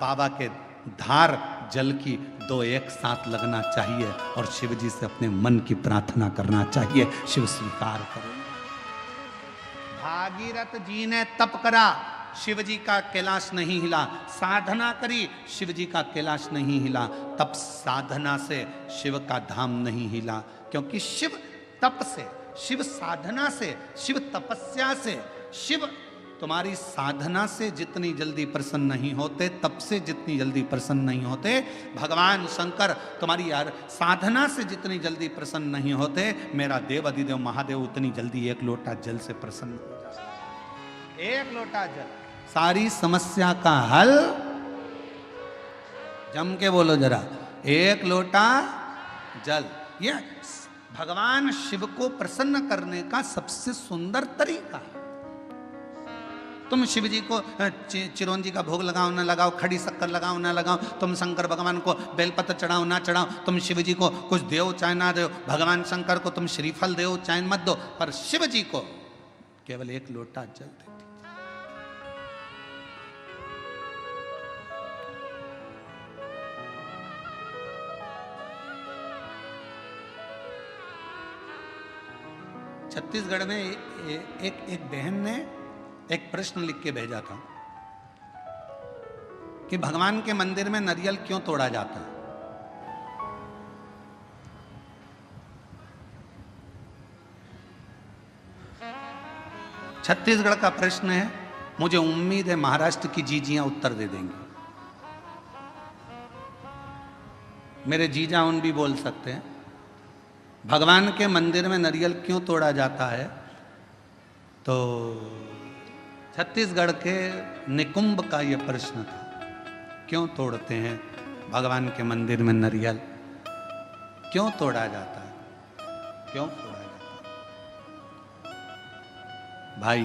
बाबा के धार जल की 2 एक साथ लगना चाहिए और शिव जी से अपने मन की प्रार्थना करना चाहिए। शिव स्वीकार करो। भागीरथ जी ने तप करा, शिव जी का कैलाश नहीं हिला। साधना करी, शिव जी का कैलाश नहीं हिला। तप साधना से शिव का धाम नहीं हिला, क्योंकि शिव तप से, शिव साधना से, शिव तपस्या से, शिव तुम्हारी साधना से जितनी जल्दी प्रसन्न नहीं होते, तप से जितनी जल्दी प्रसन्न नहीं होते, भगवान शंकर तुम्हारी यार साधना से जितनी जल्दी प्रसन्न नहीं होते, मेरा देव अधिदेव महादेव उतनी जल्दी एक लोटा जल से प्रसन्न हो जाते। एक लोटा जल, सारी समस्या का हल। जम के बोलो जरा, एक लोटा जल। ये भगवान शिव को प्रसन्न करने का सबसे सुंदर तरीका है। तुम शिव जी को चिरौंजी का भोग लगाओ ना लगाओ, खड़ी शक्कर लगाओ ना लगाओ, तुम शंकर भगवान को बेलपत्र चढ़ाओ ना चढ़ाओ, तुम शिव जी को कुछ दो चाहे ना दो, भगवान शंकर को तुम श्रीफल दो चाहे मत दो, पर शिव जी को केवल एक लोटा जल देती। छत्तीसगढ़ में एक बहन ने एक प्रश्न लिख के भेजा था कि भगवान के मंदिर में नारियल क्यों तोड़ा जाता है। छत्तीसगढ़ का प्रश्न है, मुझे उम्मीद है महाराष्ट्र की जीजियां उत्तर दे देंगी। मेरे जीजा उन भी बोल सकते हैं, भगवान के मंदिर में नारियल क्यों तोड़ा जाता है। तो छत्तीसगढ़ के निकुंभ का यह प्रश्न था, क्यों तोड़ते हैं भगवान के मंदिर में नारियल, क्यों तोड़ा जाता है, क्यों तोड़ा जाता है। भाई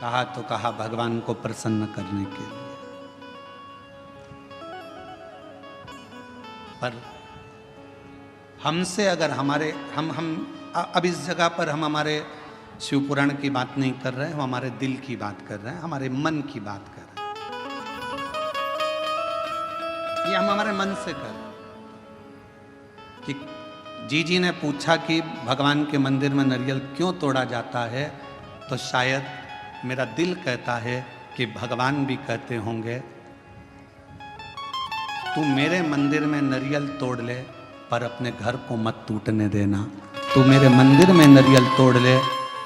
कहा तो कहा भगवान को प्रसन्न करने के लिए, पर हमसे अगर हमारे हम अब इस जगह पर हम हमारे शिव पुराण की बात नहीं कर रहे हैं, हम हमारे दिल की बात कर रहे हैं, हमारे मन की बात कर रहे हैं। ये हम हमारे मन से कर रहे हैं कि जीजी ने पूछा कि भगवान के मंदिर में नारियल क्यों तोड़ा जाता है, तो शायद मेरा दिल कहता है कि भगवान भी कहते होंगे तू मेरे मंदिर में नारियल तोड़ ले पर अपने घर को मत टूटने देना, तू मेरे मंदिर में नारियल तोड़ ले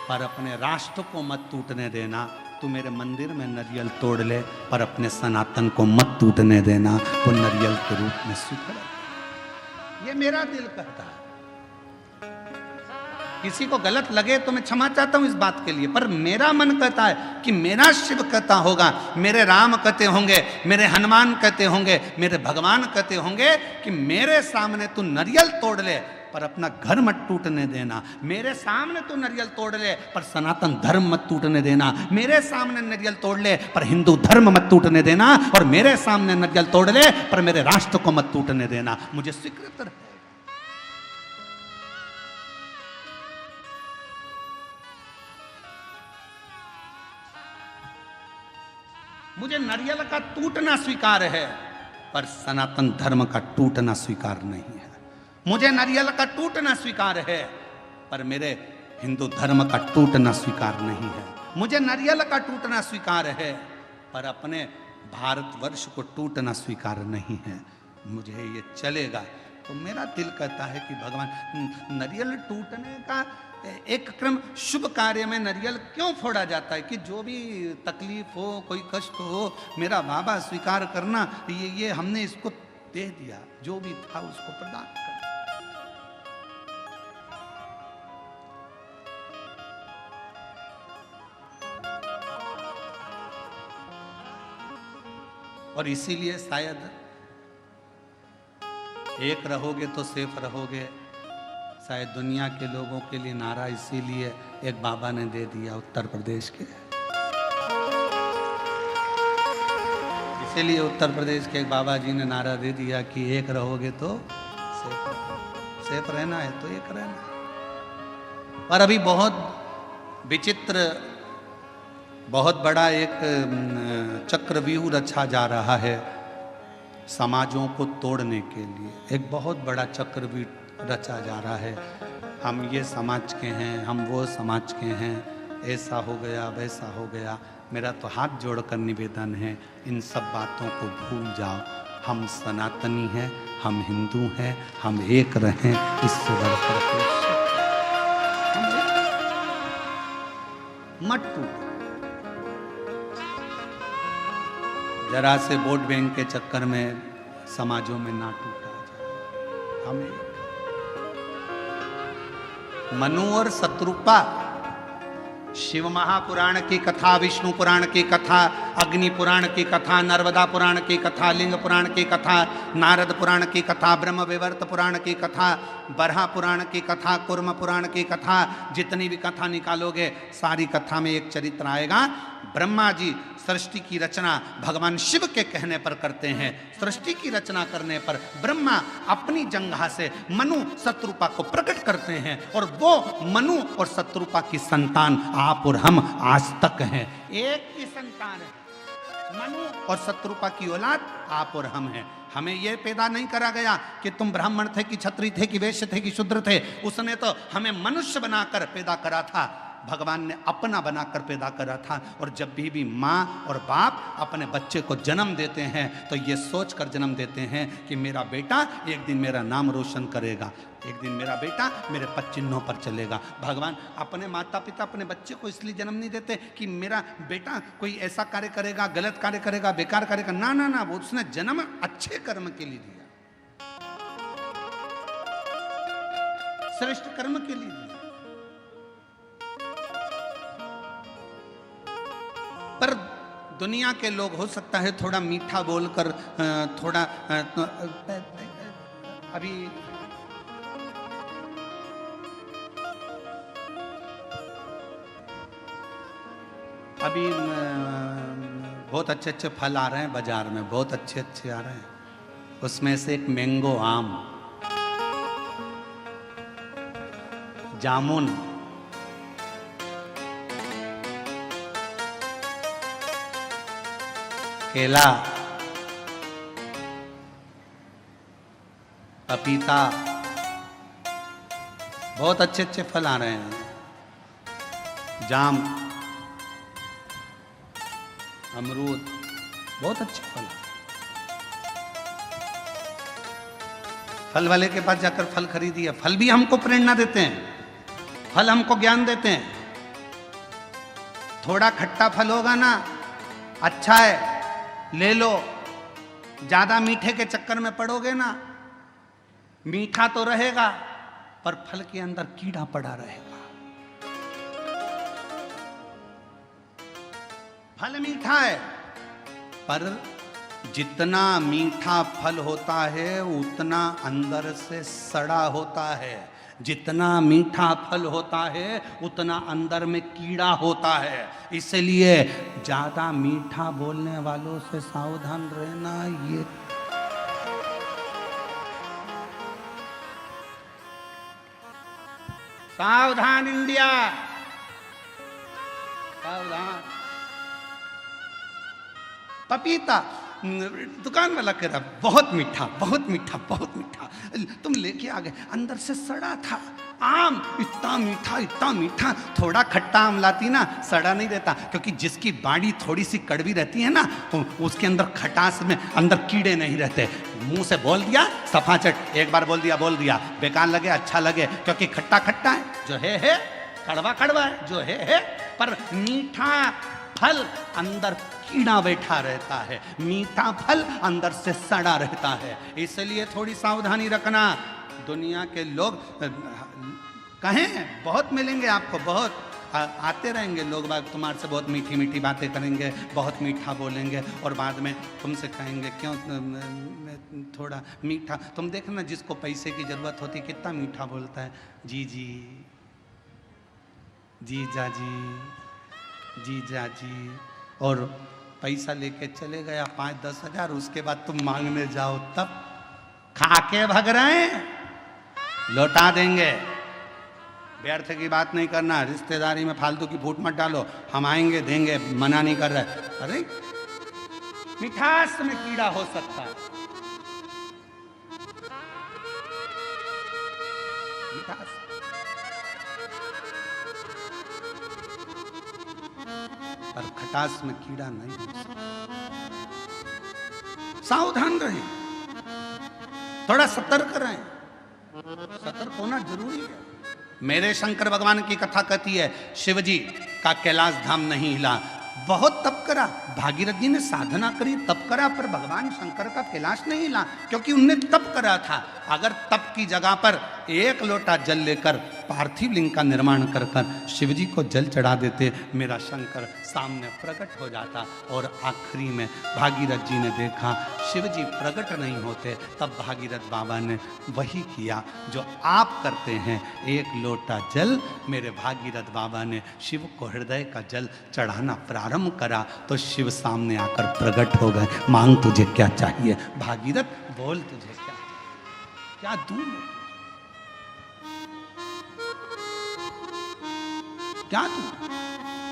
पर अपने राष्ट्र को मत टूटने देना, तू मेरे मंदिर में नारियल तोड़ ले पर अपने सनातन को मत टूटने देना, वो नारियल के रूप में स्वीकार। ये मेरा दिल कहता है। किसी को गलत लगे तो मैं क्षमा चाहता हूं इस बात के लिए, पर मेरा मन कहता है कि मेरा शिव कहता होगा, मेरे राम कहते होंगे, मेरे हनुमान कहते होंगे, मेरे भगवान कहते होंगे कि मेरे सामने तू नारियल तोड़ ले पर अपना घर मत टूटने देना, मेरे सामने तू नारियल तोड़ ले पर सनातन धर्म मत टूटने देना, मेरे सामने नारियल तोड़ ले पर हिंदू धर्म मत टूटने देना, और मेरे सामने नारियल तोड़ ले पर मेरे राष्ट्र को मत टूटने देना। मुझे स्वीकृत रहे। मुझे नारियल का टूटना स्वीकार है पर सनातन धर्म का टूटना स्वीकार नहीं है। मुझे नारियल का टूटना स्वीकार है पर मेरे हिंदू धर्म का टूटना स्वीकार नहीं है। मुझे नारियल का टूटना स्वीकार है पर अपने भारतवर्ष को टूटना स्वीकार नहीं है। मुझे ये चलेगा। तो मेरा दिल कहता है कि भगवान, नारियल टूटने का एक क्रम, शुभ कार्य में नारियल क्यों फोड़ा जाता है कि जो भी तकलीफ हो, कोई कष्ट हो, मेरा बाबा स्वीकार करना, ये हमने इसको दे दिया, जो भी था उसको प्रदान कर। और इसीलिए शायद एक रहोगे तो सेफ रहोगे, शायद दुनिया के लोगों के लिए नारा इसीलिए एक बाबा ने दे दिया उत्तर प्रदेश के। इसीलिए उत्तर प्रदेश के एक बाबा जी ने नारा दे दिया कि एक रहोगे तो सेफ रहोगे। सेफ रहना है तो एक रहना है। पर अभी बहुत विचित्र, बहुत बड़ा एक चक्रव्यूह रचा जा रहा है समाजों को तोड़ने के लिए। एक बहुत बड़ा चक्रव्यूह रचा जा रहा है। हम ये समाज के हैं, हम वो समाज के हैं, ऐसा हो गया, वैसा हो गया। मेरा तो हाथ जोड़कर निवेदन है, इन सब बातों को भूल जाओ। हम सनातनी हैं, हम हिंदू हैं, हम एक रहें, इससे बढ़कर मत टूटो। जरा से वोट बैंक के चक्कर में समाजों में ना टूटा जाए। हमें मनु और शत्रुपा, शिव महापुराण की कथा, विष्णु पुराण की कथा, अग्नि पुराण की कथा, नर्मदा पुराण की कथा, लिंग पुराण की कथा, नारद पुराण की कथा, ब्रह्म विवर्त पुराण की कथा, बरहा पुराण की कथा, कुर्म पुराण की कथा, जितनी भी कथा निकालोगे सारी कथा में एक चरित्र आएगा। ब्रह्मा जी सृष्टि की रचना भगवान शिव के कहने पर करते हैं। सृष्टि की रचना करने पर ब्रह्मा अपनी जंघा से मनु शत्रुपा को प्रकट करते हैं, और वो मनु और शत्रुपा की संतान आप और हम आज तक हैं। एक ही संतान है। मनु और शत्रुपा की औलाद आप और हम हैं। हमें यह पैदा नहीं करा गया कि तुम ब्राह्मण थे कि क्षत्रिय थे कि वैश्य थे कि शूद्र थे। उसने तो हमें मनुष्य बनाकर पैदा करा था, भगवान ने अपना बनाकर पैदा करा था। और जब भी माँ और बाप अपने बच्चे को जन्म देते हैं तो ये सोच कर जन्म देते हैं कि मेरा बेटा एक दिन मेरा नाम रोशन करेगा, एक दिन मेरा बेटा मेरे पद चिन्हों पर चलेगा। भगवान अपने माता पिता अपने बच्चे को इसलिए जन्म नहीं देते कि मेरा बेटा कोई ऐसा कार्य करेगा, गलत कार्य करेगा, बेकार करेगा। ना ना ना, वो उसने जन्म अच्छे कर्म के लिए दिया, श्रेष्ठ कर्म के लिए दिया। पर दुनिया के लोग हो सकता है थोड़ा मीठा बोलकर थोड़ा अभी बहुत अच्छे अच्छे फल आ रहे हैं बाजार में, बहुत अच्छे अच्छे आ रहे हैं। उसमें से एक मैंगो आम, जामुन, केला, पपीता, बहुत अच्छे अच्छे फल आ रहे हैं। जाम, अमरूद, बहुत अच्छे फल। फल वाले के पास जाकर फल खरीदिए। फल भी हमको प्रेरणा देते हैं, फल हमको ज्ञान देते हैं। थोड़ा खट्टा फल होगा ना, अच्छा है, ले लो। ज्यादा मीठे के चक्कर में पड़ोगे ना, मीठा तो रहेगा पर फल के अंदर कीड़ा पड़ा रहेगा। फल मीठा है पर जितना मीठा फल होता है उतना अंदर से सड़ा होता है। जितना मीठा फल होता है उतना अंदर में कीड़ा होता है। इसलिए ज्यादा मीठा बोलने वालों से सावधान रहना। ये सावधान इंडिया, सावधान। पपीता, दुकान वाला कह रहा बहुत मीठा, बहुत मीठा, बहुत मीठा। तुम लेके आ गए, अंदर से सड़ा था। आम इतना मीठा, इतना मीठा। थोड़ा खट्टा आम लाती ना, सड़ा नहीं रहता, क्योंकि जिसकी बाड़ी थोड़ी सी कड़वी रहती है ना, उसके अंदर खटास में अंदर कीड़े नहीं रहते। मुंह से बोल दिया सफाचट, एक बार बोल दिया, बेकार लगे अच्छा लगे, क्योंकि खट्टा खट्टा है, जो है, कड़वा कड़वा है, जो है। पर मीठा फल अंदर कीड़ा बैठा रहता है, मीठा फल अंदर से सड़ा रहता है। इसलिए थोड़ी सावधानी रखना। दुनिया के लोग कहें बहुत मिलेंगे आपको, बहुत आते रहेंगे लोग बाग, तुम्हारे से बहुत मीठी मीठी बातें करेंगे, बहुत मीठा बोलेंगे और बाद में तुमसे कहेंगे क्यों थोड़ा मीठा। तुम देखना जिसको पैसे की जरूरत होती कितना मीठा बोलता है, जी जी, जीजा जी, जीजा जी। और पैसा लेके चले गया 5-10 हजार, उसके बाद तुम मांगने जाओ तब खाके भग रहे हैं, लौटा देंगे। व्यर्थ की बात नहीं करना, रिश्तेदारी में फालतू की फूट मत डालो। हम आएंगे देंगे, मना नहीं कर रहे। अरे मिठास में कीड़ा हो सकता है, मिठास। पर खटास में कीड़ा नहीं हो सकता। सावधान रहें, थोड़ा सतर्क रहें। सतर्क होना जरूरी है। मेरे शंकर भगवान की कथा कहती है, शिवजी का कैलाश धाम नहीं हिला। बहुत तप करा, भागीरथ जी ने साधना करी, तप करा, पर भगवान शंकर का कैलाश नहीं हिला, क्योंकि उनने तप करा था। अगर तप की जगह पर एक लोटा जल लेकर पार्थिव लिंग का निर्माण कर कर शिवजी को जल चढ़ा देते, मेरा शंकर सामने प्रकट हो जाता। और आखिरी में भागीरथ जी ने देखा शिवजी प्रकट नहीं होते, तब भागीरथ बाबा ने वही किया जो आप करते हैं। एक लोटा जल मेरे भागीरथ बाबा ने शिव को हृदय का जल चढ़ाना प्रारंभ करा तो शिव सामने आकर प्रकट हो गए। मांग तुझे क्या चाहिए भागीरथ, बोल तुझे क्या दूं मैं, क्या दूं।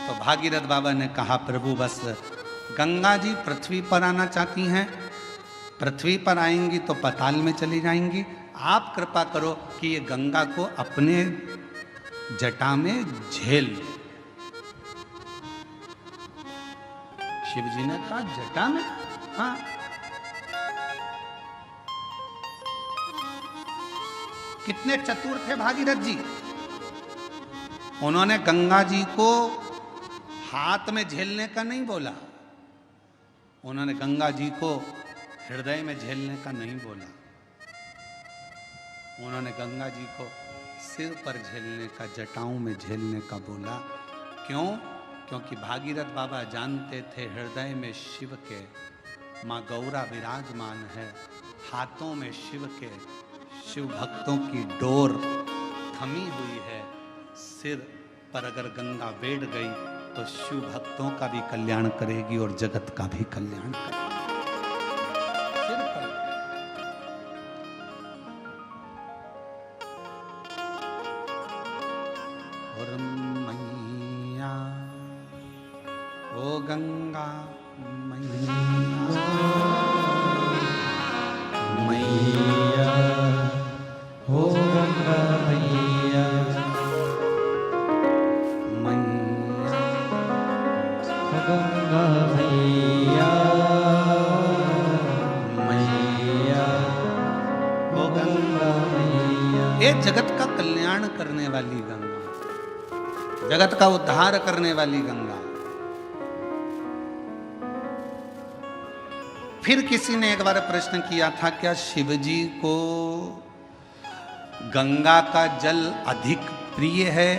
तो भागीरथ बाबा ने कहा प्रभु बस गंगा जी पृथ्वी पर आना चाहती हैं, पृथ्वी पर आएंगी तो पाताल में चली जाएंगी। आप कृपा करो कि ये गंगा को अपने जटा में झेल ले। शिव जी ने कहा जटा में? हाँ। कितने चतुर थे भागीरथ जी। उन्होंने गंगा जी को हाथ में झेलने का नहीं बोला, उन्होंने गंगा जी को हृदय में झेलने का नहीं बोला, उन्होंने गंगा जी को सिर पर झेलने का, जटाओं में झेलने का बोला। क्यों? क्योंकि भागीरथ बाबा जानते थे हृदय में शिव के माँ गौरा विराजमान है, हाथों में शिव के, शिव भक्तों की डोर थमी हुई है। सिर पर अगर गंगा बैठ गई तो शिव भक्तों का भी कल्याण करेगी और जगत का भी कल्याण करेगी। सिर पर। और मैया ओ गंगा मैया, मैया हो गंगा मैया, गंगा मैया, मैया ओ गंगा मैया। ये जगत का कल्याण करने वाली गंगा, जगत का उद्धार करने वाली गंगा। फिर किसी ने एक बार प्रश्न किया था, क्या शिव जी को गंगा का जल अधिक प्रिय है?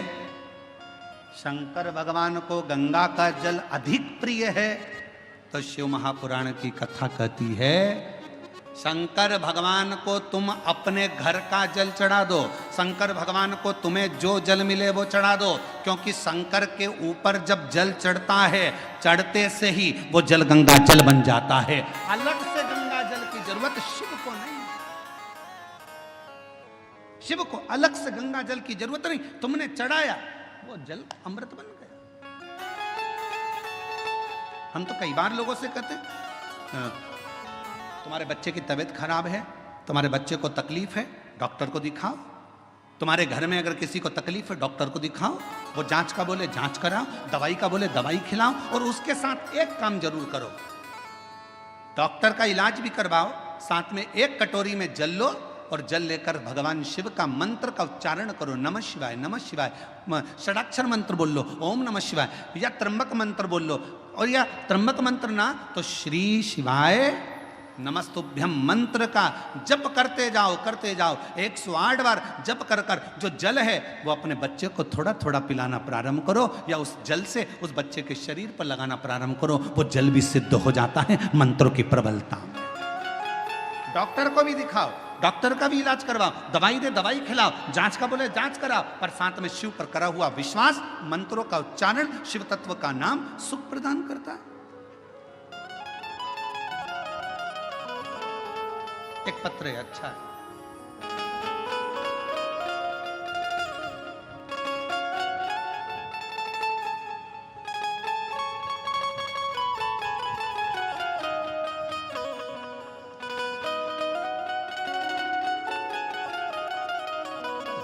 शंकर भगवान को गंगा का जल अधिक प्रिय है? तो शिव महापुराण की कथा कहती है, शंकर भगवान को तुम अपने घर का जल चढ़ा दो, शंकर भगवान को तुम्हें जो जल मिले वो चढ़ा दो, क्योंकि शंकर के ऊपर जब जल चढ़ता है, चढ़ते से ही वो जल गंगा जल बन जाता है। अलग से गंगा जल की जरूरत शिव को नहीं, शिव को अलग से गंगा जल की जरूरत नहीं। तुमने चढ़ाया, वो जल अमृत बन गया। हम तो कई बार लोगों से कहते, तुम्हारे बच्चे की तबीयत खराब है, तुम्हारे बच्चे को तकलीफ है, डॉक्टर को दिखाओ। तुम्हारे घर में अगर किसी को तकलीफ है, डॉक्टर को दिखाओ। वो जांच का बोले जांच कराओ, दवाई का बोले दवाई खिलाओ, और उसके साथ एक काम जरूर करो, डॉक्टर का इलाज भी करवाओ, साथ में एक कटोरी में जल लो और जल लेकर भगवान शिव का मंत्र का उच्चारण करो। नमः शिवाय, नमः शिवाय, षडाक्षर मंत्र बोल लो, ओम नमः शिवाय, या त्र्यंबक मंत्र बोल लो, और या त्र्यंबक मंत्र ना तो श्री शिवाय नमस्तुभ्यम मंत्र का जप करते जाओ 108 बार जप कर कर जो जल है वो अपने बच्चे को थोड़ा थोड़ा पिलाना प्रारंभ करो, या उस जल से उस बच्चे के शरीर पर लगाना प्रारंभ करो। वो जल भी सिद्ध हो जाता है मंत्रों की प्रबलता में। डॉक्टर को भी दिखाओ, डॉक्टर का भी इलाज करवाओ, दवाई दे दवाई खिलाओ, जांच का बोले जांच कराओ, पर साथ में शिव पर करा हुआ विश्वास, मंत्रों का उच्चारण, शिव तत्व का नाम सुख प्रदान करता है। एक पत्र है, अच्छा है।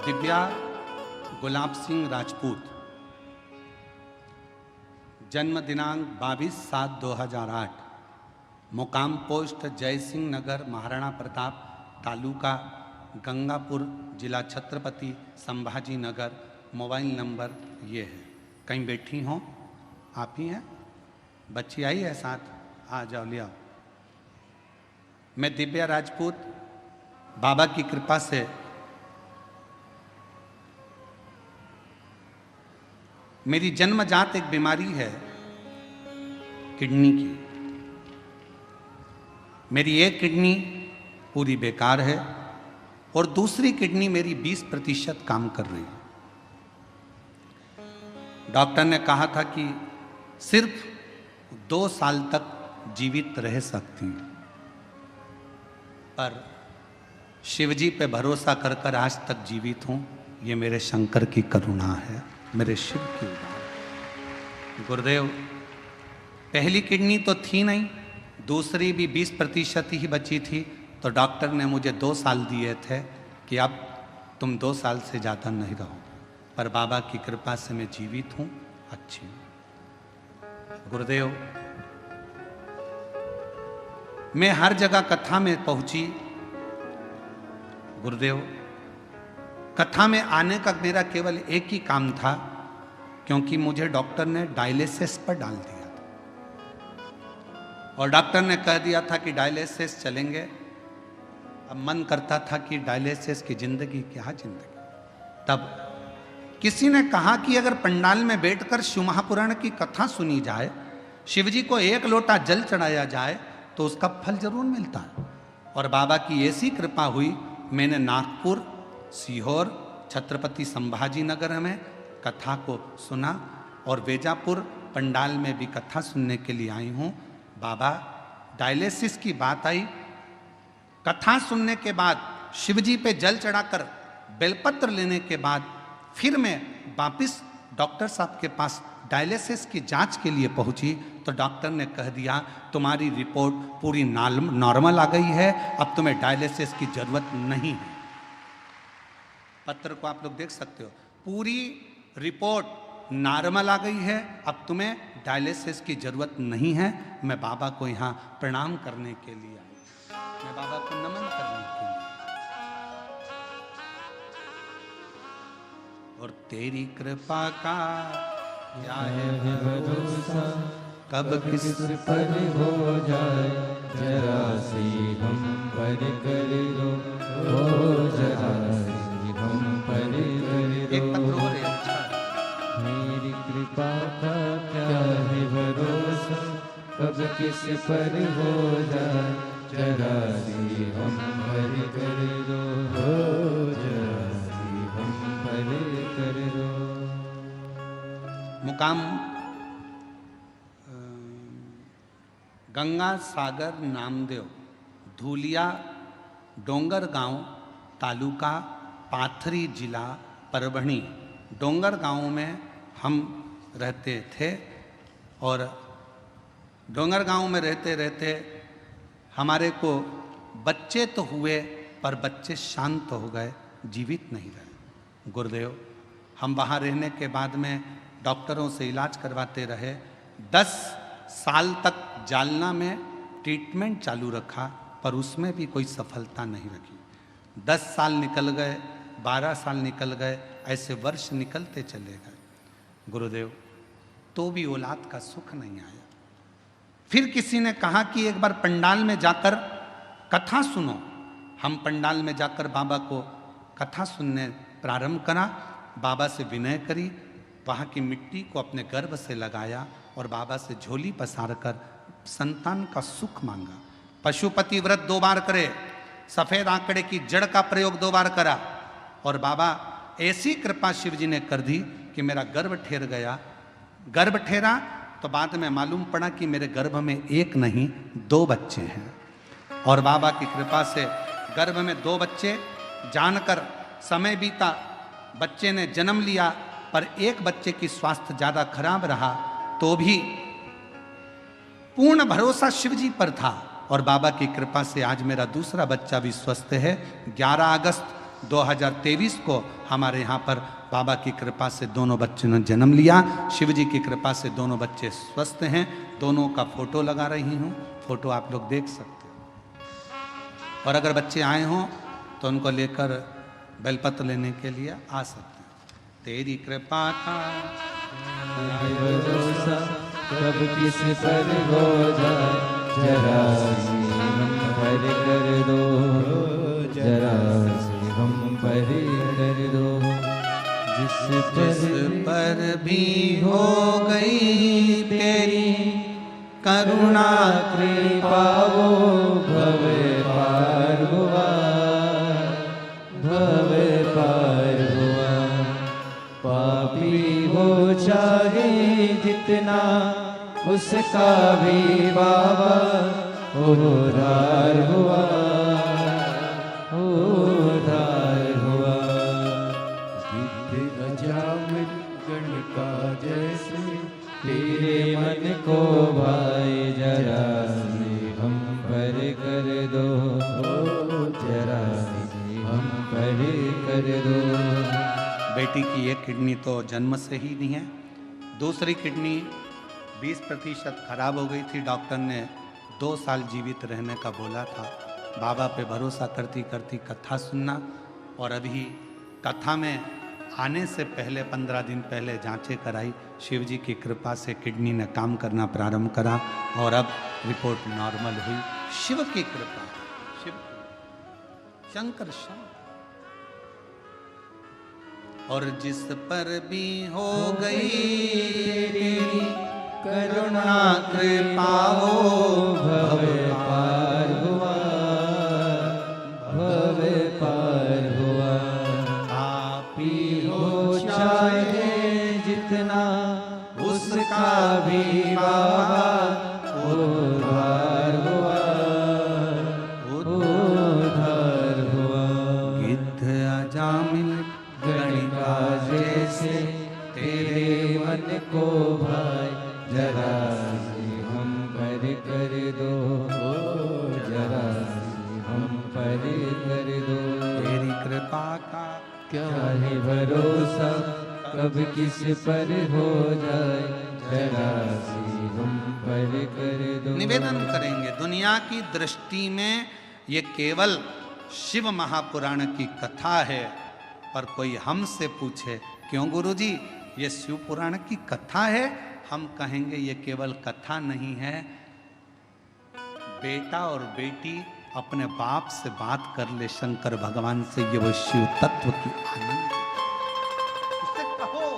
दिव्या गुलाब सिंह राजपूत, जन्म दिनांक 22/7/2008, मुकाम पोस्ट जय सिंह नगर, महाराणा प्रताप, तालुका गंगापुर, जिला छत्रपति संभाजी नगर। मोबाइल नंबर ये है। कहीं बैठी हो? आप ही हैं? बच्ची आई है साथ? आ जाओ, ले आओ। मैं दिव्या राजपूत, बाबा की कृपा से मेरी जन्मजात एक बीमारी है किडनी की। मेरी एक किडनी पूरी बेकार है और दूसरी किडनी मेरी 20% काम कर रही है। डॉक्टर ने कहा था कि सिर्फ 2 साल तक जीवित रह सकती है, पर शिवजी पे भरोसा कर कर आज तक जीवित हूं। ये मेरे शंकर की करुणा है, मेरे शिव की उदार। गुरुदेव पहली किडनी तो थी नहीं, दूसरी भी 20% ही बची थी। तो डॉक्टर ने मुझे 2 साल दिए थे कि अब तुम 2 साल से ज़्यादा नहीं रहो, पर बाबा की कृपा से मैं जीवित हूँ, अच्छी हूँ। गुरुदेव, मैं हर जगह कथा में पहुंची। गुरुदेव, कथा में आने का मेरा केवल एक ही काम था, क्योंकि मुझे डॉक्टर ने डायलिसिस पर डाल दिया था और डॉक्टर ने कह दिया था कि डायलिसिस चलेंगे। अब मन करता था कि डायलिसिस की जिंदगी क्या जिंदगी। तब किसी ने कहा कि अगर पंडाल में बैठकर शिव महापुराण की कथा सुनी जाए, शिवजी को 1 लोटा जल चढ़ाया जाए, तो उसका फल जरूर मिलता है। और बाबा की ऐसी कृपा हुई, मैंने नागपुर, सीहोर, छत्रपति संभाजी नगर में कथा को सुना और वेजापुर पंडाल में भी कथा सुनने के लिए आई हूँ। बाबा, डायलिसिस की बात आई, कथा सुनने के बाद शिवजी पे जल चढ़ाकर बेलपत्र लेने के बाद फिर मैं वापिस डॉक्टर साहब के पास डायलिसिस की जांच के लिए पहुंची। तो डॉक्टर ने कह दिया तुम्हारी रिपोर्ट पूरी नॉर्मल आ गई है, अब तुम्हें डायलिसिस की जरूरत नहीं है। पत्र को आप लोग देख सकते हो, पूरी रिपोर्ट नॉर्मल आ गई है, अब तुम्हें डायलिसिस की जरूरत नहीं है। मैं बाबा को यहाँ प्रणाम करने के लिए आई, मैं बाबा को नमन करने के लिए। और तेरी कृपा का क्या है भरोसा, कब किस पर हो जाए, जरा सी हम पर कर दो, ओ जरा सी हम पर कर एक पत्र दो। हो रहे, अच्छा मेरी कृपा का क्या है भरोसा, कब किस पर हो जाए, जरा सी हम पर कर दो, ओ जरा सी हम पर कर दो। मुकाम गंगा सागर नामदेव, धूलिया डोंगर गांव, तालुका पाथरी, जिला परभणी। डोंगर गांव में हम रहते थे और डोंगर गांव में रहते रहते हमारे को बच्चे तो हुए, पर बच्चे शांत हो गए, जीवित नहीं रहे। गुरुदेव, हम वहाँ रहने के बाद में डॉक्टरों से इलाज करवाते रहे। 10 साल तक जालना में ट्रीटमेंट चालू रखा, पर उसमें भी कोई सफलता नहीं रखी। 10 साल निकल गए, 12 साल निकल गए, ऐसे वर्ष निकलते चले गए। गुरुदेव, तो भी औलाद का सुख नहीं आया। फिर किसी ने कहा कि एक बार पंडाल में जाकर कथा सुनो। हम पंडाल में जाकर बाबा को कथा सुनने प्रारंभ करा, बाबा से विनय करी, वहाँ की मिट्टी को अपने गर्भ से लगाया और बाबा से झोली पसार कर संतान का सुख मांगा। पशुपति व्रत 2 बार करे, सफेद आंकड़े की जड़ का प्रयोग 2 बार करा और बाबा ऐसी कृपा शिव जी ने कर दी कि मेरा गर्भ ठहर गया। गर्भ ठहरा तो बाद में मालूम पड़ा कि मेरे गर्भ में 1 नहीं 2 बच्चे हैं। और बाबा की कृपा से गर्भ में 2 बच्चे, जानकर समय बीता, बच्चे ने जन्म लिया, पर एक बच्चे की स्वास्थ्य ज़्यादा खराब रहा, तो भी पूर्ण भरोसा शिव जी पर था और बाबा की कृपा से आज मेरा दूसरा बच्चा भी स्वस्थ है। 11 अगस्त 2023 को हमारे यहाँ पर बाबा की कृपा से दोनों बच्चों ने जन्म लिया। शिव जी की कृपा से दोनों बच्चे स्वस्थ हैं। दोनों का फोटो लगा रही हूँ, फोटो आप लोग देख सकते हो। और अगर बच्चे आए हों तो उनको लेकर बेलपत्र लेने के लिए आ सकते हैं। तेरी कृपा का भरोसा, कब किस पर हो जाए, जरा सी हम पर कर दो, जरा सी हम पर कर दो। जिस पर भी हो गई तेरी करुणा कृपा, वो भव पार हुआ, भव पार हुआ। पापी हो चाहे जितना, उसका भी बाबा उद्धार हुआ, उद्धार हुआ। गिद्ध अजामिल गणिका जैसे तेरे मन को भाए जरा से हम पर कर दो, जरा से हम पर कर दो। बेटी की एक किडनी तो जन्म से ही नहीं है, दूसरी किडनी 20% खराब हो गई थी। डॉक्टर ने 2 साल जीवित रहने का बोला था। बाबा पे भरोसा करती करती कथा सुनना, और अभी कथा में आने से पहले 15 दिन पहले जांचें कराई। शिव जी की कृपा से किडनी ने काम करना प्रारंभ करा और अब रिपोर्ट नॉर्मल हुई। शिव की कृपा, शिव शंकर शंकर। और जिस पर भी हो गई तेरी करुणा कृपा हो, भव पार हुआ, भव पार हुआ। पापी हो चाहे जितना उसका भी बाबा उद्धार हुआ, उद्धार हुआ। गिद्ध अजामिल गणिका जैसे तेरे मन को भाई जरा से हम पर कर दो, जरा से हम पर कर दो। तेरी कृपा का क्या है भरोसा कब किस पर हो जाए, जरा से हम पर कर दो। निवेदन करेंगे, दुनिया की दृष्टि में ये केवल शिव महापुराण की कथा है, पर कोई हमसे पूछे क्यों गुरुजी ये शिव पुराण की कथा है, हम कहेंगे ये केवल कथा नहीं है। बेटा और बेटी अपने बाप से बात कर ले शंकर भगवान से, ये वो शिव तत्व की आनंद है। इसे कहो।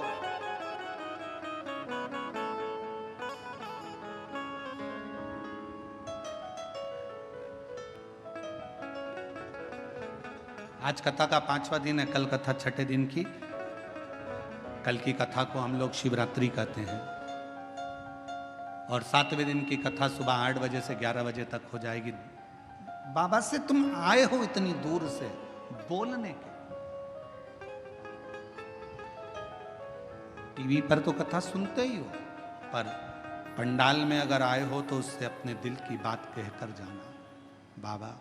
आज कथा का 5वां दिन है, कल कथा 6ठे दिन की। कल की कथा को हम लोग शिवरात्रि कहते हैं, और 7वें दिन की कथा सुबह 8 बजे से 11 बजे तक हो जाएगी। बाबा से तुम आए हो इतनी दूर से बोलने के, टीवी पर तो कथा सुनते ही हो, पर पंडाल में अगर आए हो तो उससे अपने दिल की बात कहकर जाना। बाबा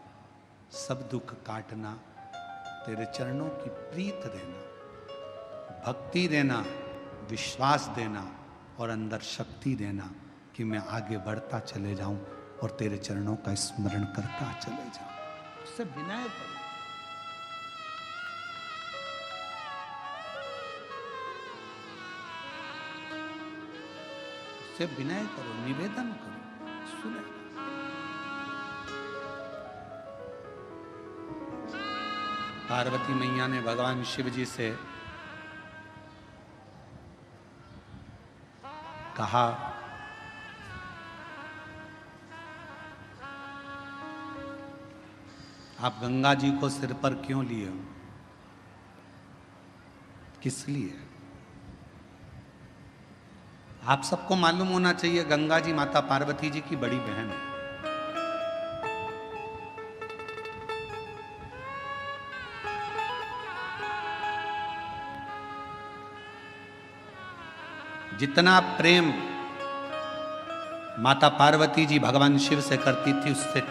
सब दुख काटना, तेरे चरणों की प्रीत देना, भक्ति देना, विश्वास देना और अंदर शक्ति देना कि मैं आगे बढ़ता चले जाऊं और तेरे चरणों का स्मरण करता चले जाऊं। उससे विनय करो, उससे विनय करो, निवेदन करो, सुने। पार्वती मैया ने भगवान शिव जी से कहा, आप गंगा जी को सिर पर क्यों लिए हो, किस लिए? आप सबको मालूम होना चाहिए गंगा जी माता पार्वती जी की बड़ी बहन है। जितना प्रेम माता पार्वती जी भगवान शिव से करती थी, उससे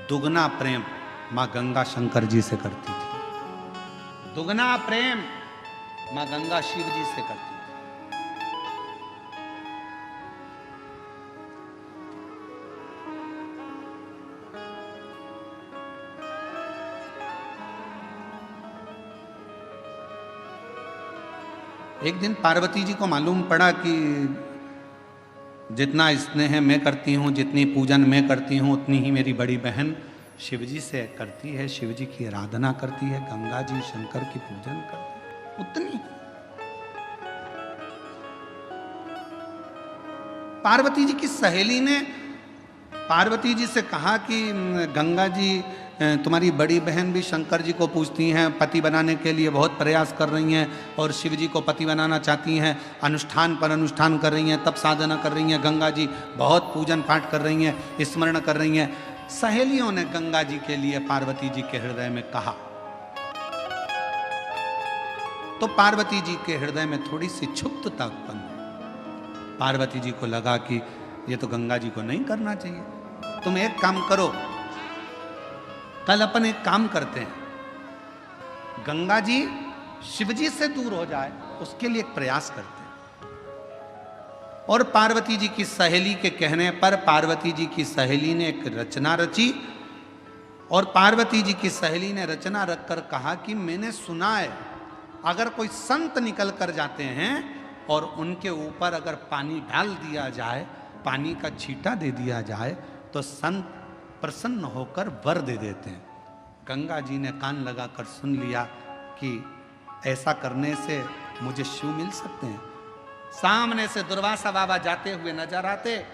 दुगना प्रेम मां गंगा शंकर जी से करती थी। दुगना प्रेम मां गंगा शिव जी से करती थी। एक दिन पार्वती जी को मालूम पड़ा कि जितना स्नेह मैं करती हूँ, जितनी पूजन मैं करती हूँ, उतनी ही मेरी बड़ी बहन शिव जी से करती है, शिव जी की आराधना करती है, गंगा जी शंकर की पूजन करती है, उतनी। पार्वती जी की सहेली ने पार्वती जी से कहा कि गंगा जी तुम्हारी बड़ी बहन भी शंकर जी को पूजती हैं, पति बनाने के लिए बहुत प्रयास कर रही हैं और शिव जी को पति बनाना चाहती हैं, अनुष्ठान पर अनुष्ठान कर रही हैं, तप साधना कर रही हैं, गंगा जी बहुत पूजन पाठ कर रही हैं, स्मरण कर रही हैं। सहेलियों ने गंगा जी के लिए पार्वती जी के हृदय में कहा। तो पार्वती जी के हृदय में थोड़ी सी क्षुब्धता उत्पन्न हुई। पार्वती जी को लगा कि ये तो गंगा जी को नहीं करना चाहिए। तुम एक काम करो, कल अपन एक काम करते हैं, गंगा जी शिव जी से दूर हो जाए उसके लिए एक प्रयास करते हैं। और पार्वती जी की सहेली के कहने पर पार्वती जी की सहेली ने एक रचना रची, और पार्वती जी की सहेली ने रचना रखकर कहा कि मैंने सुना है अगर कोई संत निकल कर जाते हैं और उनके ऊपर अगर पानी डाल दिया जाए, पानी का छींटा दे दिया जाए, तो संत प्रसन्न होकर वर दे देते हैं। गंगा जी ने कान लगाकर सुन लिया कि ऐसा करने से मुझे शिव मिल सकते हैं। सामने से दुर्वासा बाबा जाते हुए नजर आते,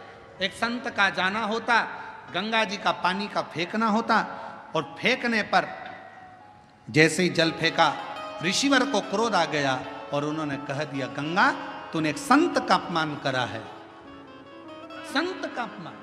एक संत का जाना होता, गंगा जी का पानी का फेंकना होता, और फेंकने पर जैसे ही जल फेंका, ऋषिवर को क्रोध आ गया और उन्होंने कह दिया, गंगा तूने एक संत का अपमान करा है, संत का अपमान।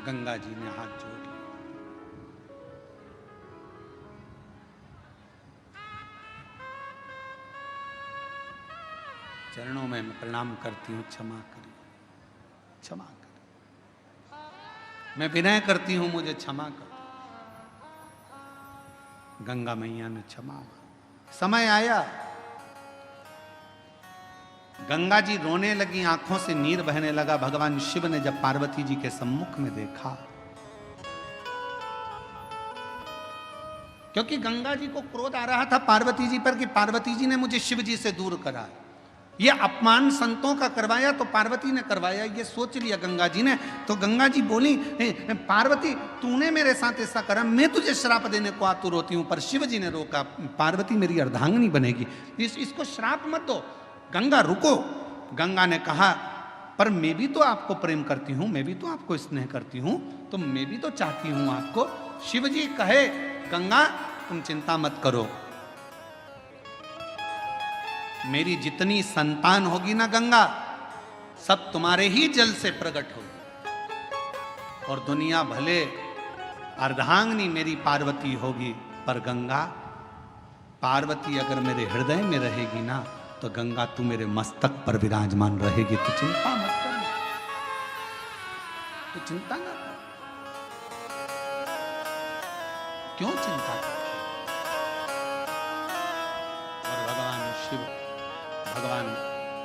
गंगा जी ने हाथ जोड़ लिया। चरणों में मैं प्रणाम करती हूं, क्षमा करिए, क्षमा करिए, मैं विनय करती हूं, मुझे क्षमा कर। गंगा मैया ने क्षमा मांगी। समय आया, गंगा जी रोने लगी, आंखों से नीर बहने लगा। भगवान शिव ने जब पार्वती जी के सम्मुख में देखा, क्योंकि गंगा जी को क्रोध आ रहा था पार्वती जी पर कि पार्वती जी ने मुझे शिव जी से दूर करा, ये अपमान संतों का करवाया तो पार्वती ने करवाया, ये सोच लिया गंगा जी ने। तो गंगा जी बोली, पार्वती तूने मेरे साथ ऐसा करा, मैं तुझे श्राप देने को आतुर होती हूं, पर शिव जी ने रोका। पार्वती मेरी अर्धांगिनी बनेगी, इसको श्राप मत दो। गंगा रुको। गंगा ने कहा, पर मैं भी तो आपको प्रेम करती हूं, मैं भी तो आपको स्नेह करती हूं, तो मैं भी तो चाहती हूं आपको। शिव जी कहे, गंगा तुम चिंता मत करो, मेरी जितनी संतान होगी ना गंगा, सब तुम्हारे ही जल से प्रकट होगी, और दुनिया भले अर्धांगिनी मेरी पार्वती होगी, पर गंगा पार्वती अगर मेरे हृदय में रहेगी ना, तो गंगा तू मेरे मस्तक पर विराजमान रहेगी। तो चिंता मत कर, तो चिंता ना कर, क्यों चिंता कर। और भगवान शिव, भगवान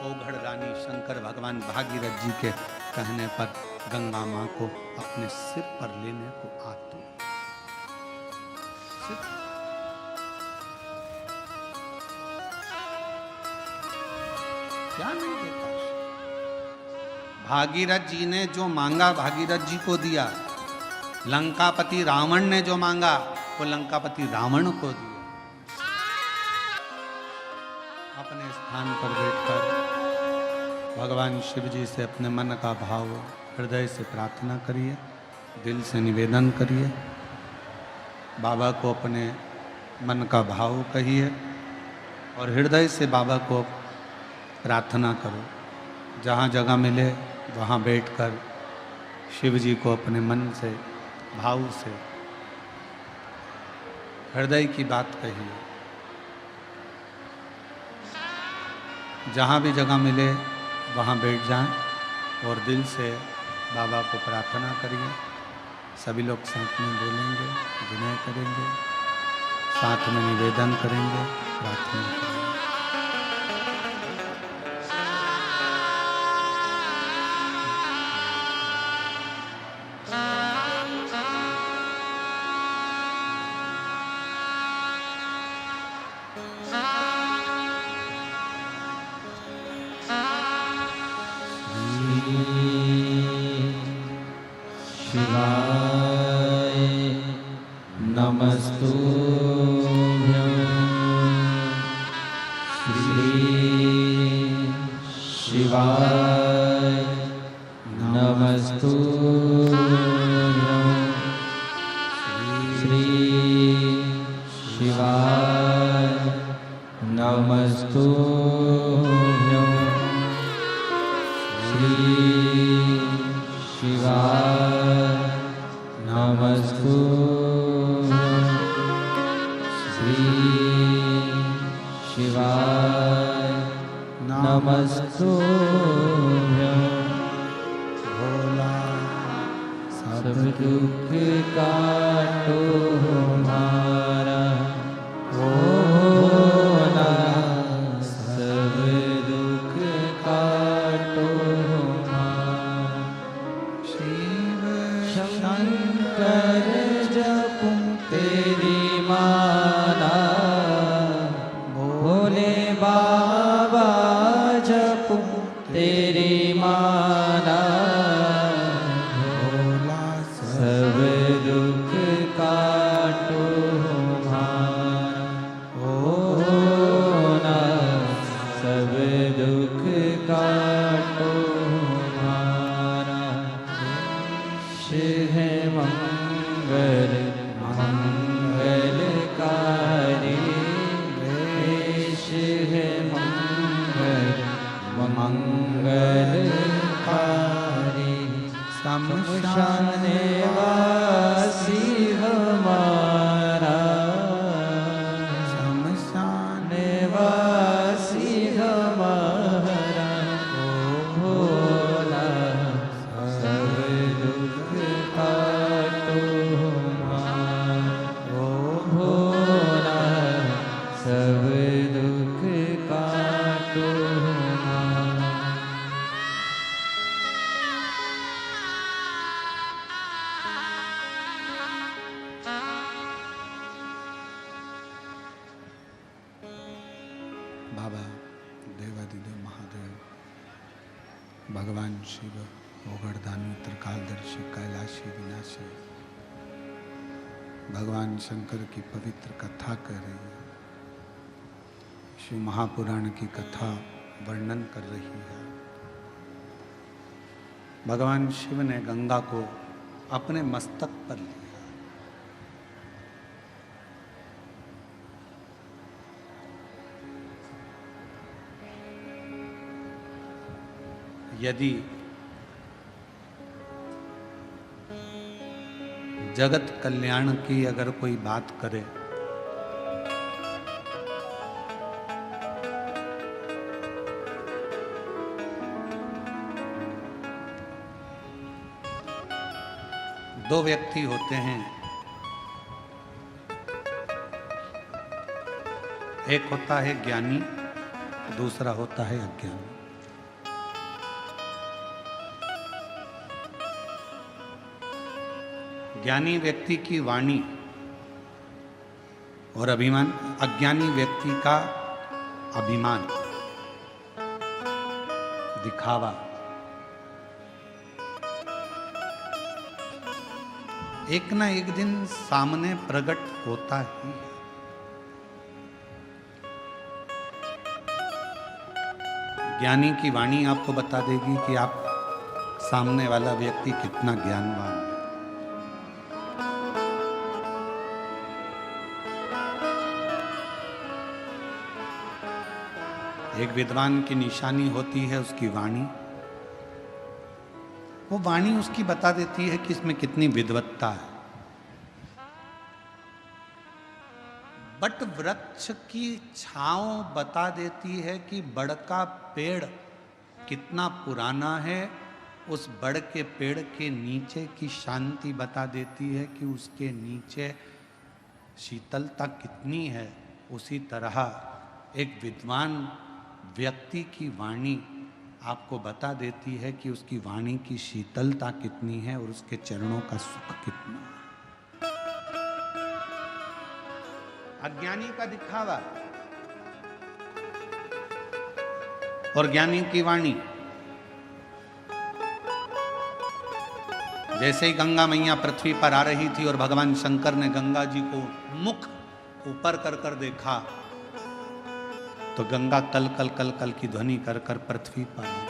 ओघड़ रानी शंकर, भगवान भागीरथ जी के कहने पर गंगा मां को अपने सिर पर लेने को आतुर। क्या नहीं देता। भागीरथ जी ने जो मांगा भागीरथ जी को दिया, लंकापति रावण ने जो मांगा वो लंकापति रावण को दिया। अपने स्थान पर बैठकर भगवान शिव जी से अपने मन का भाव हृदय से प्रार्थना करिए, दिल से निवेदन करिए, बाबा को अपने मन का भाव कहिए और हृदय से बाबा को प्रार्थना करो। जहाँ जगह मिले वहाँ बैठकर शिव जी को अपने मन से, भाव से, हृदय की बात कहिए। जहाँ भी जगह मिले वहाँ बैठ जाएं और दिल से बाबा को प्रार्थना करिए। सभी लोग साथ में बोलेंगे, विनय करेंगे, साथ में निवेदन करेंगे, प्रार्थना करेंगे। नमस्तुभ्यं श्री शिवाय नमस्तुभ्यं श्री शिवाय नमस्तुभ्यं भोला सब दुख काटो हमारा भोला सब दुख काटो हमारा शिव शंकर जपूं तेरी माला भोले बाबा जपूं तेरी माला भोला सब दुख काटो हमारा भोला सब दुख काटो हमारा शिव मंगल मंगलकारी शिव मंगल मंगलकारी शमशान वासी हमारा शमशान वासी हमारा भोला सब दुख काटो हमारा भोला सब दुख काटो हमारा बाबा देवादिदेव महादेव भगवान शिव ओगड़दानी त्रिकालदर्शी कैलाशी विनाशी भगवान शंकर की पवित्र कथा कर रही है। शिव महापुराण की कथा वर्णन कर रही है। भगवान शिव ने गंगा को अपने मस्तक पर लिया। यदि जगत कल्याण की अगर कोई बात करे दो व्यक्ति होते हैं, एक होता है ज्ञानी, दूसरा होता है अज्ञानी। ज्ञानी व्यक्ति की वाणी और अभिमान, अज्ञानी व्यक्ति का अभिमान, दिखावा। एक ना एक दिन सामने प्रकट होता ही है। ज्ञानी की वाणी आपको बता देगी कि आप सामने वाला व्यक्ति कितना ज्ञानवान है। एक विद्वान की निशानी होती है उसकी वाणी। वो वाणी उसकी बता देती है कि इसमें कितनी विद्वत्ता है। बट वृक्ष की छांव बता देती है कि बड़ का पेड़ कितना पुराना है। उस बड़ के पेड़ के नीचे की शांति बता देती है कि उसके नीचे शीतलता कितनी है। उसी तरह एक विद्वान व्यक्ति की वाणी आपको बता देती है कि उसकी वाणी की शीतलता कितनी है और उसके चरणों का सुख कितना है। अज्ञानी का दिखावा और ज्ञानी की वाणी। जैसे ही गंगा मैया पृथ्वी पर आ रही थी और भगवान शंकर ने गंगा जी को मुख ऊपर कर कर देखा तो गंगा कल कल कल कल की ध्वनि कर कर पृथ्वी पर आई।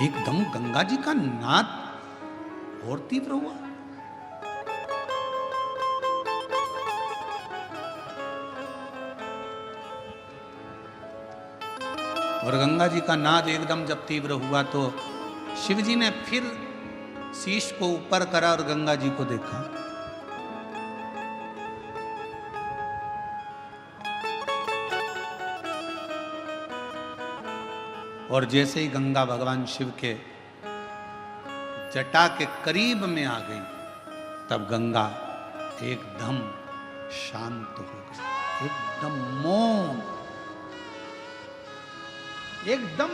एकदम गंगा जी का नाद और तीव्र हुआ। और गंगा जी का नाद एकदम जब तीव्र हुआ तो शिव जी ने फिर शीश को ऊपर करा और गंगा जी को देखा। और जैसे ही गंगा भगवान शिव के जटा के करीब में आ गई, तब गंगा एकदम शांत हो गई, एकदम मौन, एकदम।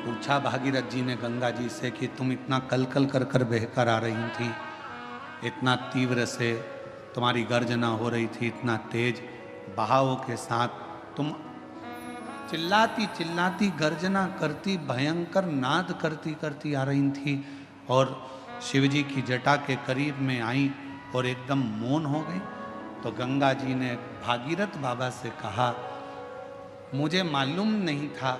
पूछा भागीरथ जी ने गंगा जी से कि तुम इतना कल कल कर कर बहकर आ रही थी, इतना तीव्र से तुम्हारी गर्जना हो रही थी, इतना तेज बहाव के साथ तुम चिल्लाती चिल्लाती गर्जना करती, भयंकर नाद करती करती आ रही थी और शिवजी की जटा के करीब में आई और एकदम मौन हो गई। तो गंगा जी ने भागीरथ बाबा से कहा, मुझे मालूम नहीं था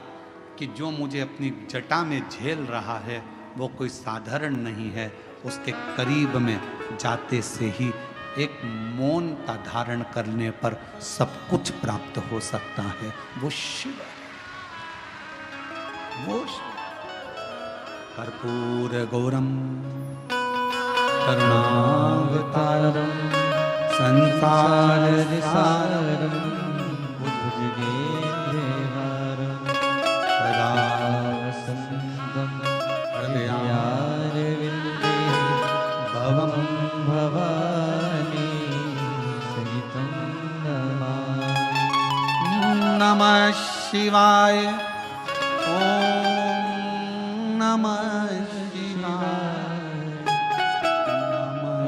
कि जो मुझे अपनी जटा में झेल रहा है वो कोई साधारण नहीं है। उसके करीब में जाते से ही एक मौनता धारण करने पर सब कुछ प्राप्त हो सकता है। वो शिव है, वो कर्पूर गौरम करुणावतारम संसार सारम भुजगेन्द्रहारं सदा वसन्तं हृदयारविन्दे भवं भवानी सहितं नमामि। नमः शिवाय, ओम नमः शिवाय, नमः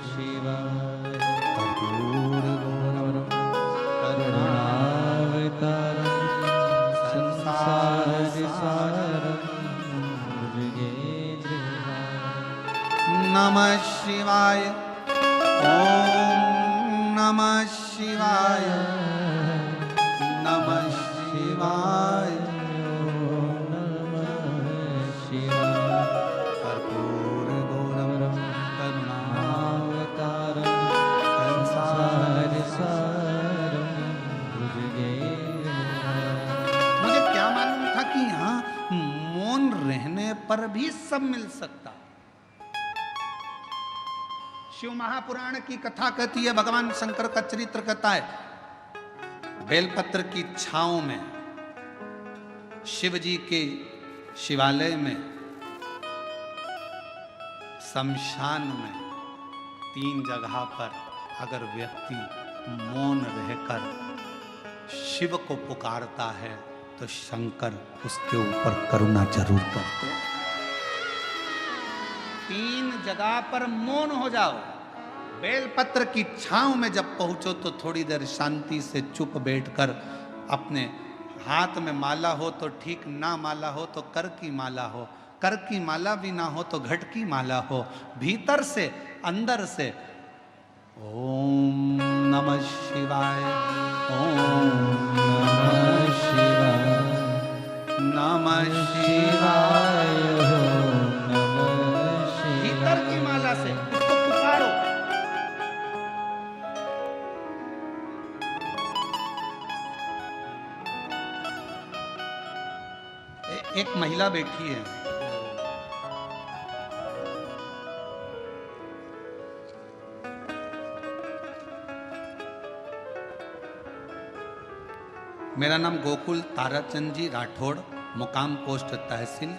शिवाय, कर्पूर गौरम करुणावतारं संसारसारं भुजगेन्द्रहारं नमः शिवाय, ओम नमः शिवाय, नमः शिवाय, कर्पूर गौरम करुणावतारम संसारसारं भुजगेन्द्रहारं। मुझे क्या मालूम था कि यहाँ मौन रहने पर भी सब मिल सकता। शिव महापुराण की कथा कहती है, भगवान शंकर का चरित्र कहता है, बेलपत्र की छांव में शिव जी के शिवालय में, शमशान में 3 जगह पर अगर व्यक्ति मौन रहकर शिव को पुकारता है तो शंकर उसके ऊपर करुणा जरूर करते हैं। 3 जगह पर मौन हो जाओ। बेलपत्र की छांव में जब पहुंचो तो थोड़ी देर शांति से चुप बैठकर, अपने हाथ में माला हो तो ठीक, ना माला हो तो कर की माला हो, कर की माला भी ना हो तो घट की माला हो, भीतर से अंदर से ओम नमः शिवाय, ओम नमः शिवाय, नमः शिवाय, नमः भीतर की माला से उसको पुकारो। एक महिला बैठी है, मेरा नाम गोकुल ताराचंद जी राठौड़, मुकाम पोस्ट तहसील,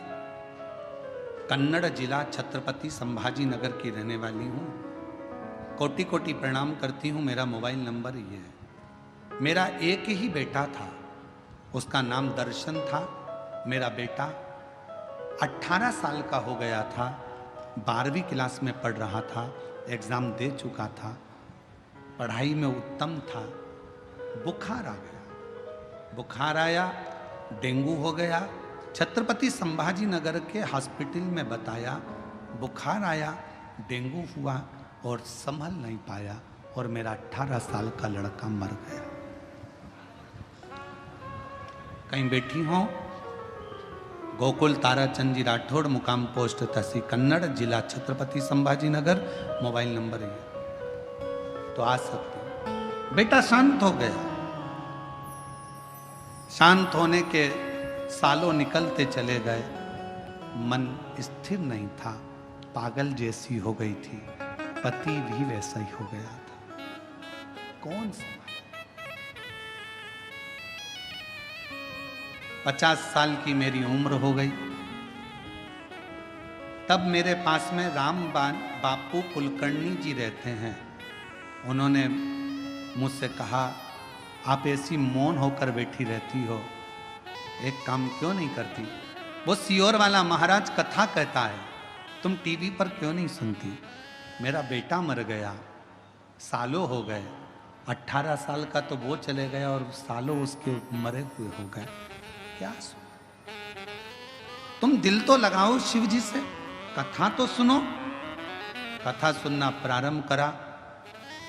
कन्नड़ जिला छत्रपति संभाजी नगर की रहने वाली हूँ। कोटि कोटि प्रणाम करती हूँ। मेरा मोबाइल नंबर ये है। मेरा एक ही बेटा था, उसका नाम दर्शन था। मेरा बेटा 18 साल का हो गया था, 12वीं क्लास में पढ़ रहा था, एग्ज़ाम दे चुका था, पढ़ाई में उत्तम था। बुखार आ गया, बुखार आया, डेंगू हो गया। छत्रपति संभाजी नगर के हॉस्पिटल में बताया, बुखार आया, डेंगू हुआ और संभल नहीं पाया और मेरा 18 साल का लड़का मर गया। कहीं बैठी हो गोकुल ताराचंद जी राठौड़, मुकाम पोस्ट तहसील कन्नड़, जिला छत्रपति संभाजी नगर, मोबाइल नंबर है, तो आ सकते हैं। बेटा शांत हो गया। शांत होने के सालों निकलते चले गए, मन स्थिर नहीं था, पागल जैसी हो गई थी, पति भी वैसा ही हो गया था। कौन संभाले? 50 साल की मेरी उम्र हो गई। तब मेरे पास में बापू कुलकर्णी जी रहते हैं। उन्होंने मुझसे कहा, आप ऐसी मौन होकर बैठी रहती हो, एक काम क्यों नहीं करती? वो सियोर वाला महाराज कथा कहता है, तुम टीवी पर क्यों नहीं सुनती? मेरा बेटा मर गया, सालों हो गए, 18 साल का तो वो चले गया और सालों उसके मरे हुए हो गए, क्या सुनो? तुम दिल तो लगाओ शिव जी से, कथा तो सुनो। कथा सुनना प्रारंभ करा,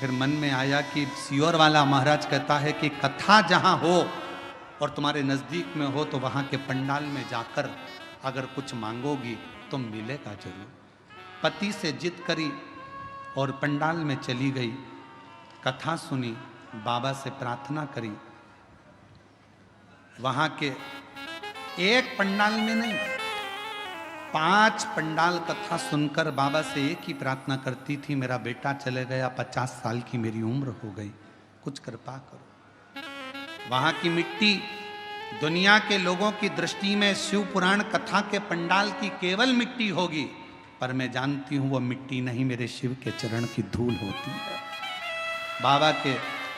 फिर मन में आया कि सियोर वाला महाराज कहता है कि कथा जहां हो और तुम्हारे नजदीक में हो तो वहां के पंडाल में जाकर अगर कुछ मांगोगी तो मिलेगा जरूर। पति से जिद करी और पंडाल में चली गई, कथा सुनी, बाबा से प्रार्थना करी। वहां के एक पंडाल में नहीं, 5 पंडाल कथा सुनकर बाबा से एक ही प्रार्थना करती थी, मेरा बेटा चले गया, 50 साल की मेरी उम्र हो गई, कुछ कृपा करो। वहां की मिट्टी दुनिया के लोगों की दृष्टि में शिव पुराण कथा के पंडाल की केवल मिट्टी होगी, पर मैं जानती हूं वो मिट्टी नहीं, मेरे शिव के चरण की धूल होती है। बाबा के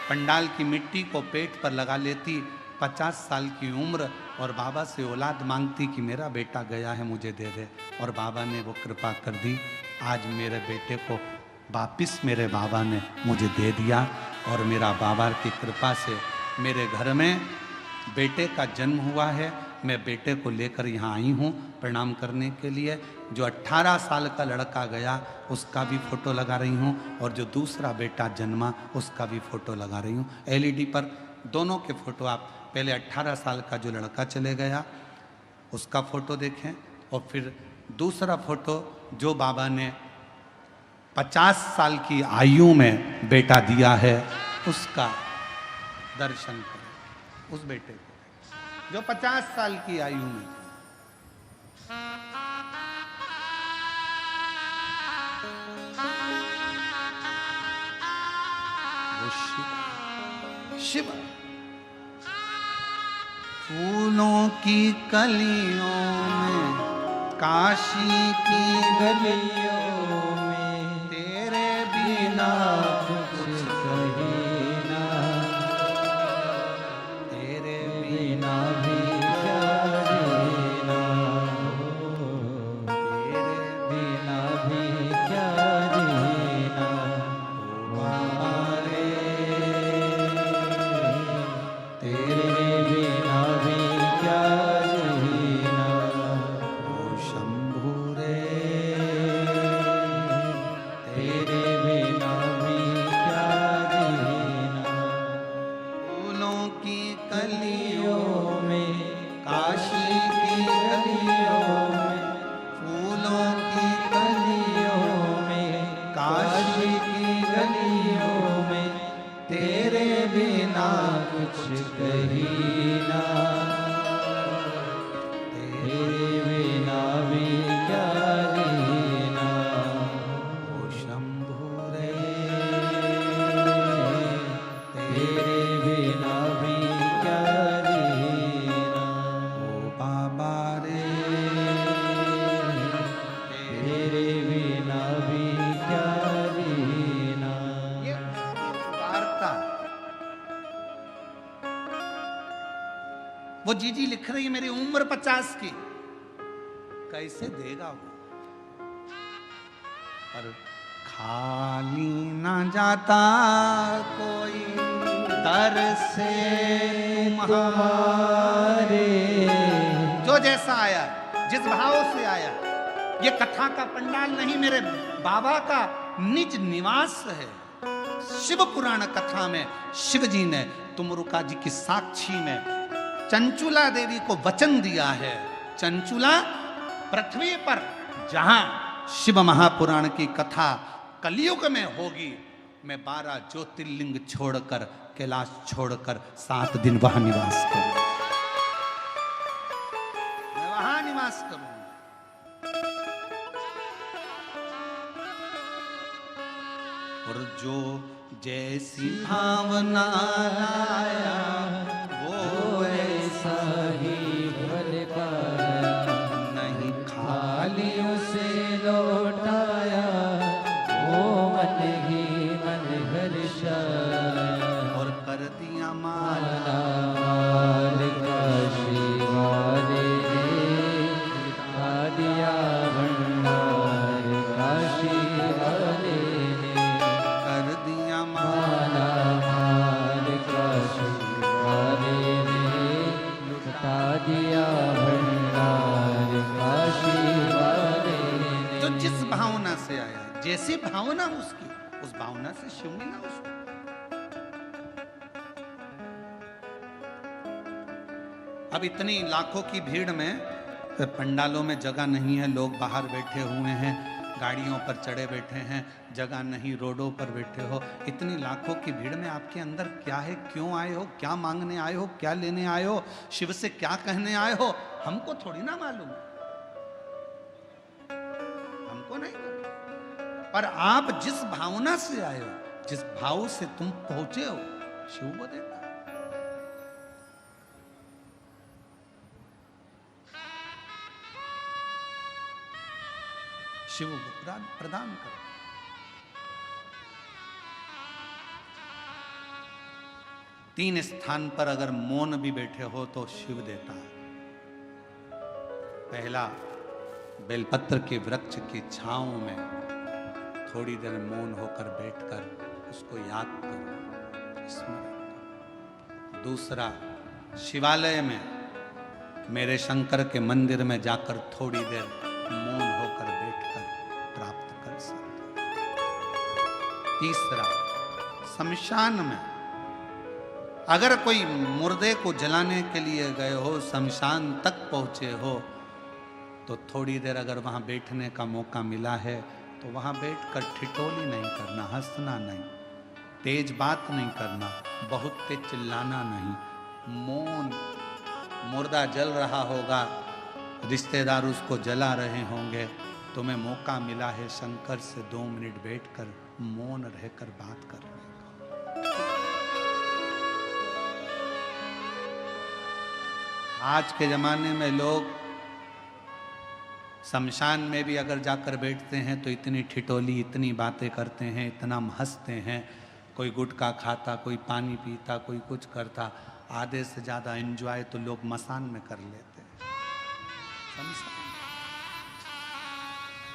पंडाल की मिट्टी को पेट पर लगा लेती, 50 साल की उम्र, और बाबा से औलाद मांगती कि मेरा बेटा गया है, मुझे दे दे। और बाबा ने वो कृपा कर दी, आज मेरे बेटे को वापिस मेरे बाबा ने मुझे दे दिया। और मेरा बाबा की कृपा से मेरे घर में बेटे का जन्म हुआ है। मैं बेटे को लेकर यहाँ आई हूँ प्रणाम करने के लिए। जो 18 साल का लड़का गया उसका भी फोटो लगा रही हूँ, और जो दूसरा बेटा जन्मा उसका भी फोटो लगा रही हूँ। LED पर दोनों के फोटो, आप पहले 18 साल का जो लड़का चले गया उसका फोटो देखें, और फिर दूसरा फोटो जो बाबा ने 50 साल की आयु में बेटा दिया है उसका दर्शन करें। उस बेटे को जो 50 साल की आयु में था। वो शिव फूलों की कलियों में, काशी की गलियों में, तेरे बिना कुछ कहे ना, तेरे बिना भी क्या जीना, तेरे बिना भी क्या जीना, हमारे तेरे बिना भी क्या जीना, ओ शंभू रे, तेरे बिना भी क्या जीना। फूलों की कलियों में, काशी की गलियों में, फूलों की कलियों में, काशी की गलियों में, तेरे बिना कुछ कही ना, तेरे बिना भी क्या जीना, ओ शंभू रे, तेरे बिना भी क्या जीना, ओ बाबा रे, तेरे बिना भी क्या जीना। ये वार्ता वो जीजी लिख रही है, मेरी उम्र 50 की, कैसे देगा वो? पर खाली ना जाता कोई दर से तुम्हारे, जो जैसा आया, जिस भाव से आया। ये कथा का पंडाल नहीं, मेरे बाबा का निज निवास है। शिव पुराण कथा में शिव जी ने तुमरुका जी की साक्षी में चंचुला देवी को वचन दिया है, चंचुला पृथ्वी पर जहां शिव महापुराण की कथा कलयुग में होगी, मैं 12 ज्योतिर्लिंग छोड़कर, कैलाश छोड़कर 7 दिन वहां निवास करूंगा, मैं वहां निवास करूंगा। और जो जैसी भावना लाया वो ऐसा ही भर पाया, नहीं खाली उसे लौटाया, वो मन ही मन हर्षाया। और कर दिया माला माल काशी वाले ने खा दिया भंडार काशी वाले ने, कर दिया माला माल काशी वाले ने लुटा दिया भंडार काशी वाले ने। जो जिस भावना से आया, जैसी भावना उसकी, उस भावना से शिव मिला उसको। अब इतनी लाखों की भीड़ में पंडालों में जगह नहीं है, लोग बाहर बैठे हुए हैं, गाड़ियों पर चढ़े बैठे हैं, जगह नहीं, रोडों पर बैठे हो। इतनी लाखों की भीड़ में आपके अंदर क्या है, क्यों आए हो, क्या मांगने आए हो, क्या लेने आए हो, शिव से क्या कहने आए हो, हमको थोड़ी ना मालूम, हमको नहीं मालूम। पर आप जिस भावना से आए हो, जिस भाव से तुम पहुंचे हो, शिव को देता है। शिव प्रदान करो। तीन स्थान पर अगर मौन भी बैठे हो तो शिव देता है। पहला, बेलपत्र के वृक्ष की छांव में थोड़ी देर मौन होकर बैठकर उसको याद करो, स्मरण करो। दूसरा, शिवालय में मेरे शंकर के मंदिर में जाकर थोड़ी देर मौन होकर बैठकर प्राप्त कर सकते। तीसरा, शमशान में अगर कोई मुर्दे को जलाने के लिए गए हो, शमशान तक पहुंचे हो, तो थोड़ी देर अगर वहां बैठने का मौका मिला है तो वहां बैठकर ठिठोली नहीं करना, हंसना नहीं, तेज बात नहीं करना, बहुत तेज चिल्लाना नहीं, मौन। मुर्दा जल रहा होगा, रिश्तेदार उसको जला रहे होंगे, तुम्हें मौका मिला है शंकर से 2 मिनट बैठकर मौन रहकर बात करने का। आज के जमाने में लोग शमशान में भी अगर जाकर बैठते हैं तो इतनी ठिठोली, इतनी बातें करते हैं, इतना हंसते हैं, कोई गुटखा खाता, कोई पानी पीता, कोई कुछ करता। आधे से ज़्यादा एंजॉय तो लोग मसान में कर लेते हैं।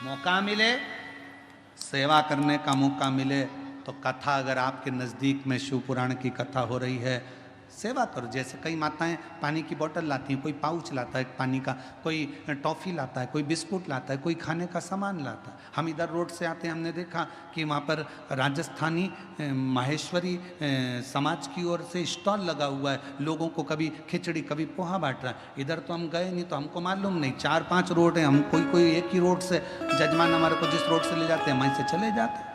मौका मिले, सेवा करने का मौका मिले तो कथा, अगर आपके नज़दीक में शिव पुराण की कथा हो रही है, सेवा करो। जैसे कई माताएं पानी की बोतल लाती हैं, कोई पाउच लाता है पानी का, कोई टॉफ़ी लाता है, कोई बिस्कुट लाता है, कोई खाने का सामान लाता है। हम इधर रोड से आते हैं, हमने देखा कि वहाँ पर राजस्थानी माहेश्वरी समाज की ओर से स्टॉल लगा हुआ है, लोगों को कभी खिचड़ी कभी पोहा बांट रहा है। इधर तो हम गए नहीं तो हमको मालूम नहीं, 4-5 रोड हैं, हम कोई एक ही रोड से, जजमान हमारे को जिस रोड से ले जाते हैं वहीं से चले जाते हैं।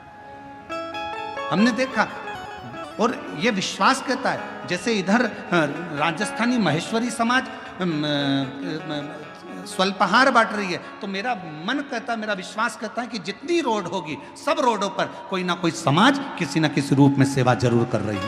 हमने देखा और ये विश्वास कहता है, जैसे इधर राजस्थानी महेश्वरी समाज स्वल्पहार बांट रही है, तो मेरा मन कहता है, मेरा विश्वास कहता है कि जितनी रोड होगी, सब रोडों पर कोई ना कोई समाज किसी ना किसी रूप में सेवा जरूर कर रही है।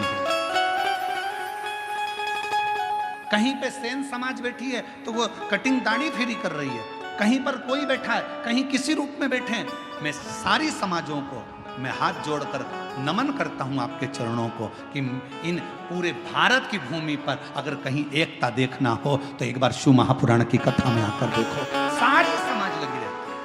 कहीं पे सेन समाज बैठी है तो वो कटिंग दाढ़ी फेरी कर रही है, कहीं पर कोई बैठा है, कहीं किसी रूप में बैठे हैं। मैं सारी समाजों को मैं हाथ जोड़कर नमन करता हूं आपके चरणों को कि इन पूरे भारत की भूमि पर अगर कहीं एकता देखना हो तो एक बार शिव महापुराण की कथा में आकर देखो, सारी समाज लगी रहती है।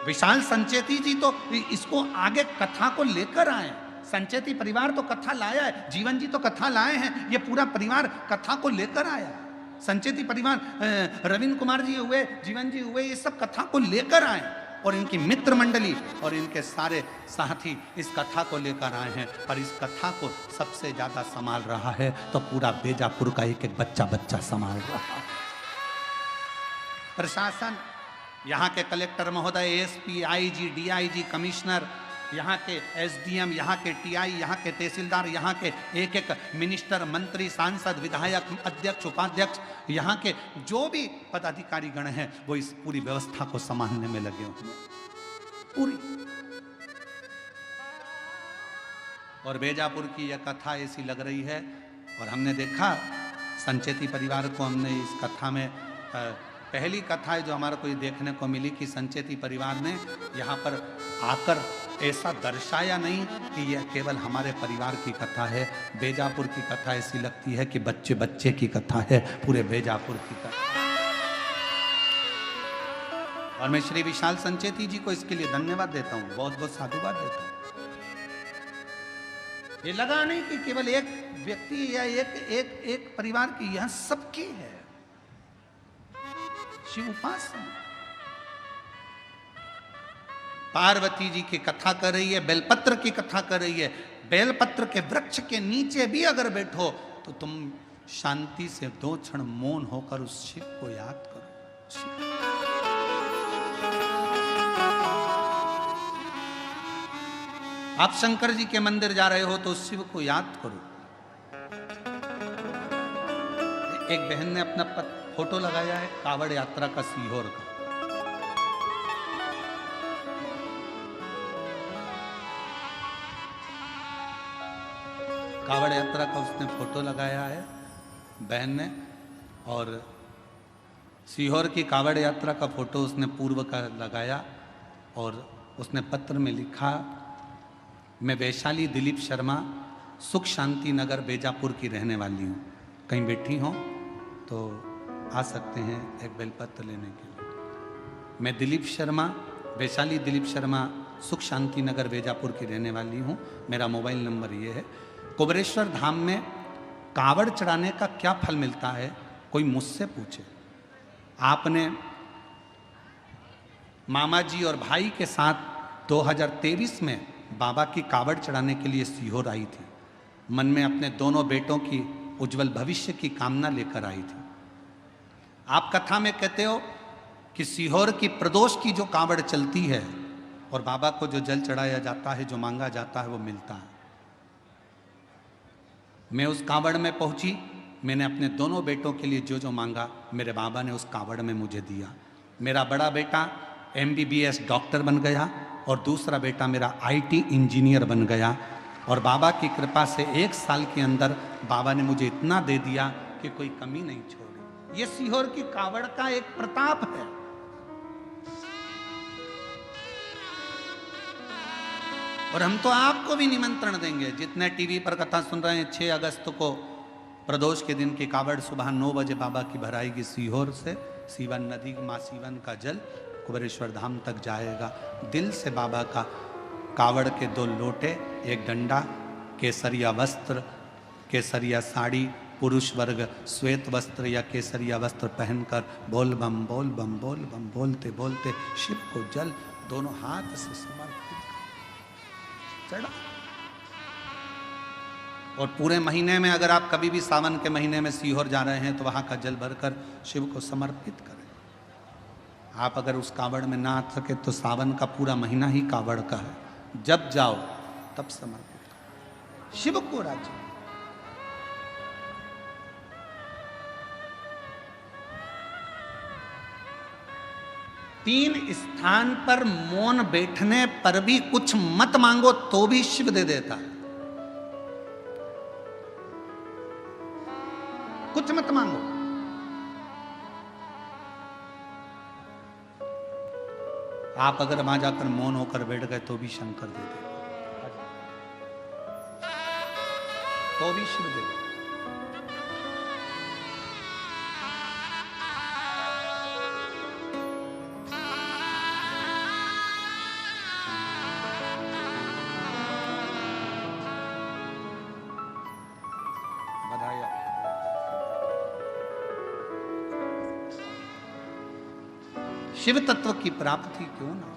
विशाल संचेती जी तो इसको आगे कथा को लेकर आए, संचेती परिवार तो कथा लाया है, जीवन जी तो कथा लाए हैं, ये पूरा परिवार कथा को लेकर आया। संचेती परिवार, रविंद्र कुमार जी हुए, जीवन जी हुए, ये सब कथा को लेकर आए और इनकी मित्र मंडली और इनके सारे साथी इस कथा को लेकर आए हैं। पर इस कथा को सबसे ज्यादा संभाल रहा है तो पूरा बेजापुर का एक एक बच्चा संभाल रहा है। प्रशासन, यहाँ के कलेक्टर महोदय, एसपी, आईजी, डीआईजी, कमिश्नर, यहाँ के एसडीएम, यहाँ के टीआई, यहाँ के तहसीलदार, यहाँ के एक एक मिनिस्टर, मंत्री, सांसद, विधायक, अध्यक्ष, उपाध्यक्ष, यहाँ के जो भी पदाधिकारी गण हैं वो इस पूरी व्यवस्था को संभालने में लगे हुए पूरी। और बेजापुर की यह कथा ऐसी लग रही है, और हमने देखा संचेती परिवार को, हमने इस कथा में पहली कथा है जो हमारा कोई देखने को मिली कि संचेती परिवार ने यहाँ पर आकर ऐसा दर्शाया नहीं कि यह केवल हमारे परिवार की कथा है। बेजापुर की कथा ऐसी लगती है कि बच्चे बच्चे की कथा है, पूरे बेजापुर की कथा। और मैं श्री विशाल संचेती जी को इसके लिए धन्यवाद देता हूँ, बहुत बहुत साधुवाद देता हूँ। ये लगा नहीं कि केवल एक व्यक्ति या एक परिवार की, यह सबकी है। शिव उपासना पार्वती जी की कथा कर रही है, बेलपत्र की कथा कर रही है। बेलपत्र के वृक्ष के नीचे भी अगर बैठो तो तुम शांति से 2 क्षण मौन होकर उस शिव को याद करो। आप शंकर जी के मंदिर जा रहे हो तो उस शिव को याद करो। एक बहन ने अपना फोटो लगाया है कावड़ यात्रा का, सीहोर का। कावड़ यात्रा का उसने फोटो लगाया है बहन ने, और सीहोर की कावड़ यात्रा का फोटो उसने पूर्व का लगाया, और उसने पत्र में लिखा, मैं वैशाली दिलीप शर्मा, सुख शांति नगर बेजापुर की रहने वाली हूँ। कहीं बैठी हो तो आ सकते हैं एक बेलपत्र लेने के लिए। मैं दिलीप शर्मा, वैशाली दिलीप शर्मा, सुख शांति नगर बेजापुर की रहने वाली हूँ। मेरा मोबाइल नंबर ये है। कुबेरेश्वर धाम में कावड़ चढ़ाने का क्या फल मिलता है, कोई मुझसे पूछे। आपने मामा जी और भाई के साथ 2023 में बाबा की कावड़ चढ़ाने के लिए सीहोर आई थी। मन में अपने दोनों बेटों की उज्जवल भविष्य की कामना लेकर आई थी। आप कथा में कहते हो कि सीहोर की प्रदोष की जो कावड़ चलती है और बाबा को जो जल चढ़ाया जाता है, जो मांगा जाता है वो मिलता है। मैं उस कावड़ में पहुंची, मैंने अपने दोनों बेटों के लिए जो जो मांगा मेरे बाबा ने उस कावड़ में मुझे दिया। मेरा बड़ा बेटा MBBS डॉक्टर बन गया और दूसरा बेटा मेरा IT इंजीनियर बन गया। और बाबा की कृपा से 1 साल के अंदर बाबा ने मुझे इतना दे दिया कि कोई कमी नहीं छोड़ी। ये सीहोर की कावड़ का एक प्रताप है। और हम तो आपको भी निमंत्रण देंगे, जितने टीवी पर कथा सुन रहे हैं, 6 अगस्त को प्रदोष के दिन की कावड़ सुबह 9 बजे बाबा की भराएगी सीहोर से। सीवन नदी, माँ सीवन का जल कुबेरेश्वर धाम तक जाएगा। दिल से बाबा का कावड़ के 2 लोटे, 1 डंडा, केसरिया वस्त्र, केसरिया साड़ी, पुरुष वर्ग श्वेत वस्त्र या केसरिया वस्त्र पहनकर बोल बम बोल बम बोल बम बोलते बोलते शिव को जल दोनों हाथ से समर्पित चढ़ा। और पूरे महीने में अगर आप कभी भी सावन के महीने में सीहोर जा रहे हैं तो वहां का जल भरकर शिव को समर्पित करें। आप अगर उस कावड़ में ना आ सके तो सावन का पूरा महीना ही कावड़ का है, जब जाओ तब समर्पित करो शिव को राज्य। तीन स्थान पर मौन बैठने पर भी कुछ मत मांगो तो भी शिव दे देता है। कुछ मत मांगो, आप अगर वहां जाकर मौन होकर बैठ गए तो भी शंकर दे देगा, तो भी शिव दे देगा। शिव तत्व की प्राप्ति क्यों ना।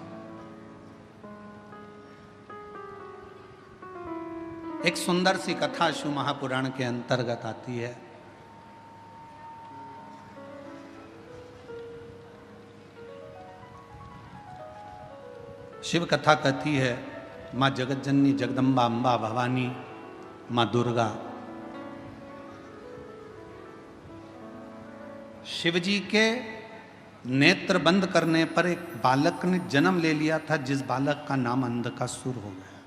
एक सुंदर सी कथा शिव महापुराण के अंतर्गत आती है। शिव कथा कहती है माँ जगत जननी जगदम्बा अम्बा भवानी माँ दुर्गा शिवजी के नेत्र बंद करने पर एक बालक ने जन्म ले लिया था, जिस बालक का नाम अंधकासुर हो गया।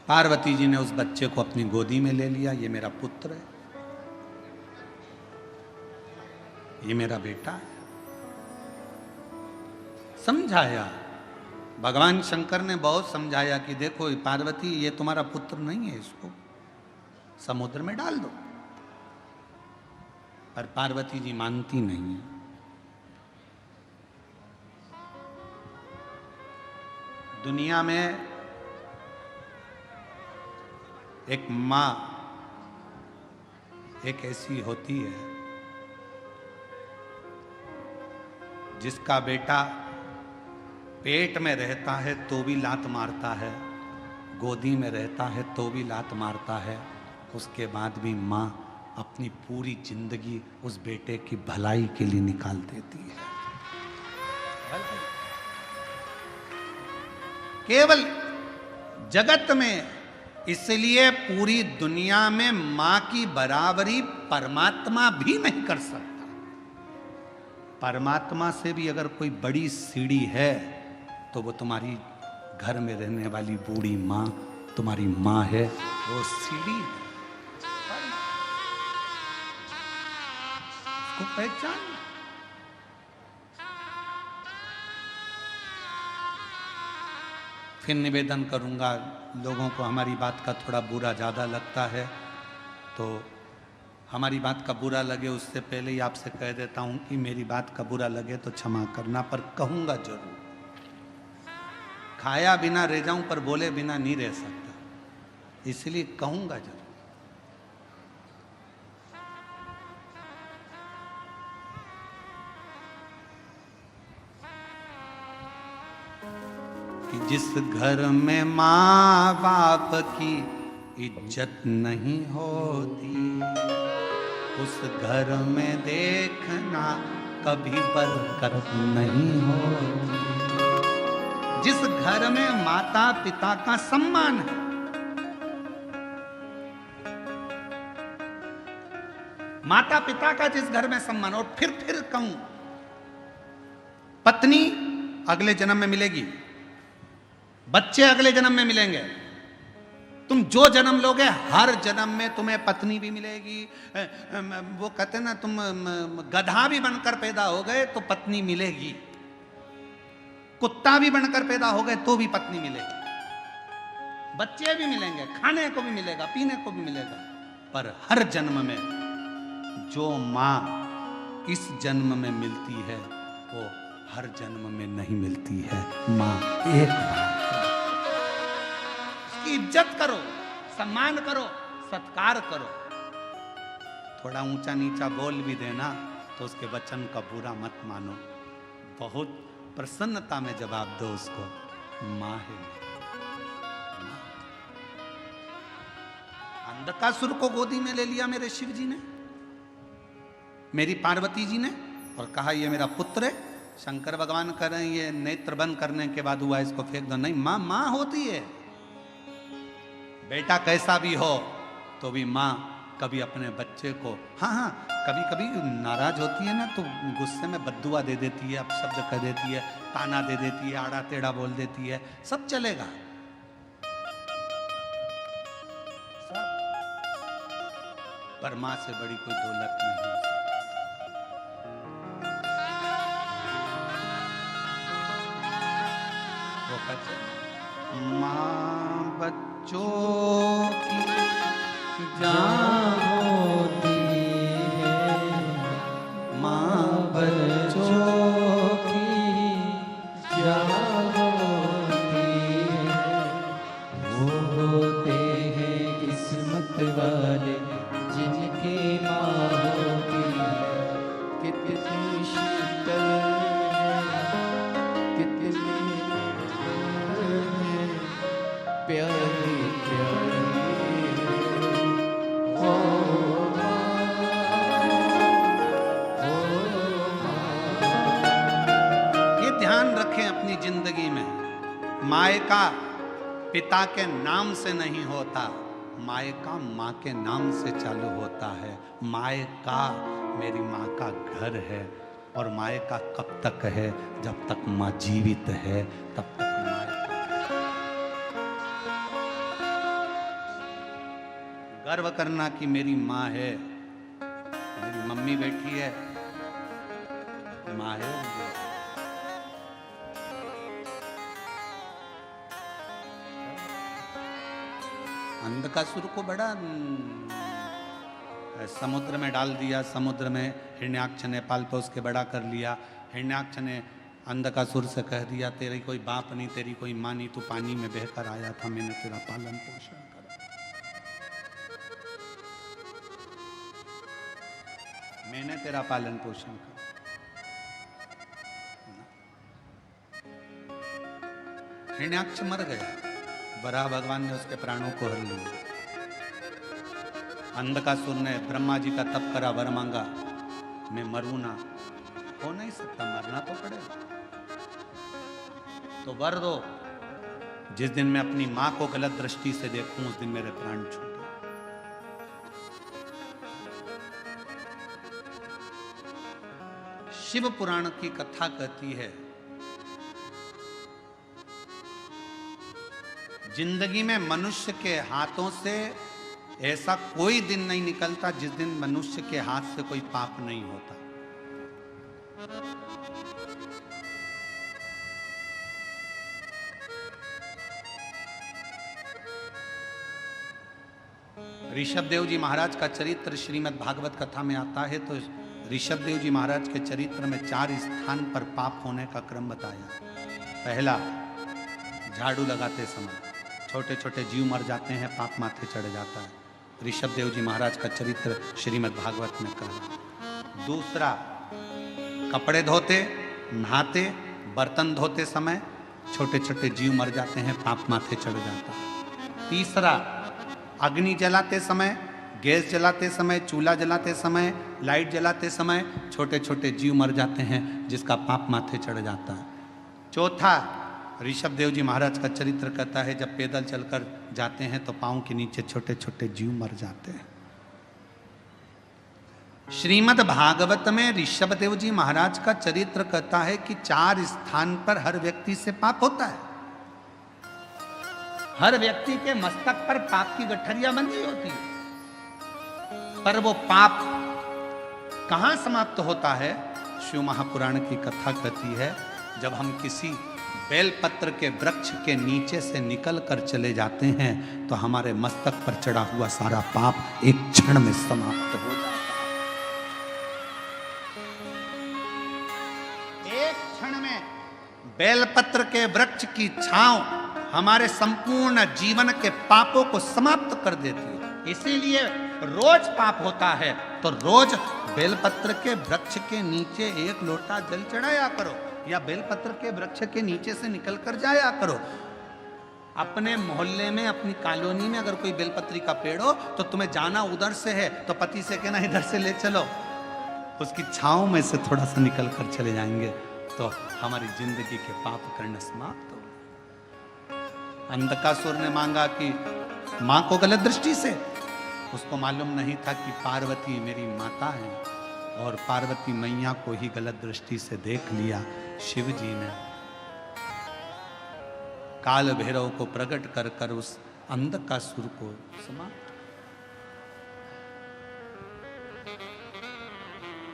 पार्वती जी ने उस बच्चे को अपनी गोदी में ले लिया। ये मेरा पुत्र है, ये मेरा बेटा है। समझाया, भगवान शंकर ने बहुत समझाया कि देखो पार्वती, ये तुम्हारा पुत्र नहीं है, इसको समुद्र में डाल दो। पर पार्वती जी मानती नहीं है। दुनिया में एक मां एक ऐसी होती है जिसका बेटा पेट में रहता है तो भी लात मारता है, गोदी में रहता है तो भी लात मारता है, उसके बाद भी मां अपनी पूरी जिंदगी उस बेटे की भलाई के लिए निकाल देती है। केवल जगत में, इसलिए पूरी दुनिया में मां की बराबरी परमात्मा भी नहीं कर सकता। परमात्मा से भी अगर कोई बड़ी सीढ़ी है तो वो तुम्हारी घर में रहने वाली बूढ़ी मां तुम्हारी मां है, वो सीढ़ी है। उसको पहचान। फिर निवेदन करूंगा, लोगों को हमारी बात का थोड़ा बुरा ज़्यादा लगता है तो हमारी बात का बुरा लगे उससे पहले ही आपसे कह देता हूं कि मेरी बात का बुरा लगे तो क्षमा करना, पर कहूंगा जरूर। खाया बिना रह जाऊं पर बोले बिना नहीं रह सकता, इसलिए कहूंगा जरूर। कि जिस घर में माँ बाप की इज्जत नहीं होती, उस घर में देखना कभी बरकत नहीं होती। जिस घर में माता पिता का सम्मान है, माता पिता का जिस घर में सम्मान, और फिर कहूं, पत्नी अगले जन्म में मिलेगी, बच्चे अगले जन्म में मिलेंगे। तुम जो जन्म लोगे हर जन्म में तुम्हें पत्नी भी मिलेगी। वो कहते ना, तुम गधा भी बनकर पैदा हो गए तो पत्नी मिलेगी, कुत्ता भी बनकर पैदा हो गए तो भी पत्नी मिलेगी, बच्चे भी मिलेंगे, खाने को भी मिलेगा, पीने को भी मिलेगा। पर हर जन्म में जो माँ इस जन्म में मिलती है वो हर जन्म में नहीं मिलती है। माँ एक बार, उसकी इज्जत करो, सम्मान करो, सत्कार करो। थोड़ा ऊंचा नीचा बोल भी देना तो उसके वचन का बुरा मत मानो, बहुत प्रसन्नता में जवाब दो उसको, माँ है। अंधकासुर को गोदी में ले लिया मेरे शिव जी ने, मेरी पार्वती जी ने, और कहा ये मेरा पुत्र है। शंकर भगवान कह रहे हैं ये नेत्र बंद करने के बाद हुआ, इसको फेंक दो। नहीं, माँ माँ होती है। बेटा कैसा भी हो तो भी माँ कभी अपने बच्चे को, हाँ कभी कभी नाराज होती है ना तो गुस्से में बद्दुआ दे देती है, अपशब्द कह देती है, ताना दे देती है, आड़ा टेढ़ा बोल देती है, सब चलेगा। पर माँ से बड़ी कोई दौलत नहीं हो सकती। वो कहते माँ बच्चों की जान होती है, माँ बच्चों की जान होती है। वो होते हैं किस्मत वाले जिनकी माँ होती है। कितनी शीतल कितनी प्यारी प्यारी मायका पिता के नाम से नहीं होता, मायका माँ के नाम से चालू होता है। मायका मेरी माँ का घर है, और मायका कब तक है? जब तक माँ जीवित है तब तक मायका। गर्व करना कि मेरी माँ है, मेरी मम्मी बैठी है, माँ है। अंधकासुर को बड़ा समुद्र में डाल दिया, समुद्र में हिरण्याक्ष ने पाल पोस के बड़ा कर लिया। हिरण्याक्ष ने अंधकासुर से कह दिया, तेरी कोई बाप नहीं, तेरी कोई माँ नहीं, तू पानी में बहकर आया था, मैंने तेरा पालन पोषण करा, मैंने तेरा पालन पोषण करा। हिरण्याक्ष मर गया, वराह भगवान ने उसके प्राणों को हर लिया। अंधकासुर ने ब्रह्मा जी का तप करा, वर मांगा, मैं मरूं ना। हो नहीं सकता, मरना तो पड़ेगा, तो वर दो, जिस दिन मैं अपनी मां को गलत दृष्टि से देखूं उस दिन मेरे प्राण छूटे। शिव पुराण की कथा कहती है, जिंदगी में मनुष्य के हाथों से ऐसा कोई दिन नहीं निकलता जिस दिन मनुष्य के हाथ से कोई पाप नहीं होता। ऋषभ देव जी महाराज का चरित्र श्रीमद् भागवत कथा में आता है, तो ऋषभ देव जी महाराज के चरित्र में 4 स्थान पर पाप होने का क्रम बताया। पहला, झाड़ू लगाते समय छोटे छोटे जीव मर जाते हैं, पाप माथे चढ़ जाता है। ऋषभ देव जी महाराज का चरित्र श्रीमद् भागवत में कहा। दूसरा, कपड़े धोते, नहाते, बर्तन धोते समय छोटे छोटे जीव मर जाते हैं, पाप माथे चढ़ जाता है। तीसरा, अग्नि जलाते समय, गैस जलाते समय, चूल्हा जलाते समय, लाइट जलाते समय छोटे छोटे जीव मर जाते हैं, जिसका पाप माथे चढ़ जाता है। चौथा, ऋषभ देव जी महाराज का चरित्र कहता है, जब पैदल चलकर जाते हैं तो पांव के नीचे छोटे छोटे जीव मर जाते हैं। श्रीमद् भागवत में ऋषभ देव जी महाराज का चरित्र कहता है कि 4 स्थान पर हर व्यक्ति से पाप होता है। हर व्यक्ति के मस्तक पर पाप की गठरियां बंधी होती है, पर वो पाप कहां समाप्त होता है? शिव महापुराण की कथा कहती है, जब हम किसी बेलपत्र के वृक्ष के नीचे से निकल कर चले जाते हैं तो हमारे मस्तक पर चढ़ा हुआ सारा पाप एक क्षण में समाप्त हो जाता है। एक क्षण में बेलपत्र के वृक्ष की छांव हमारे संपूर्ण जीवन के पापों को समाप्त कर देती है। इसीलिए रोज पाप होता है तो रोज बेलपत्र के वृक्ष के नीचे 1 लोटा जल चढ़ाया करो, या बेलपत्र के वृक्ष के नीचे से निकल कर जाया करो। अपने मोहल्ले में, अपनी कॉलोनी में अगर कोई बेलपत्री का पेड़ हो तो तुम्हें जाना उधर से है तो पति से कहना इधर से ले चलो, उसकी छांव में से थोड़ा सा निकल कर चले जाएंगे तो हमारी जिंदगी के पाप करना समाप्त हो। अंधकासुर ने मांगा कि मां को गलत दृष्टि से, उसको मालूम नहीं था कि पार्वती मेरी माता है, और पार्वती मैया को ही गलत दृष्टि से देख लिया। शिव जी ने काल भैरव को प्रकट कर कर उस अंधकासुर को समाप्त।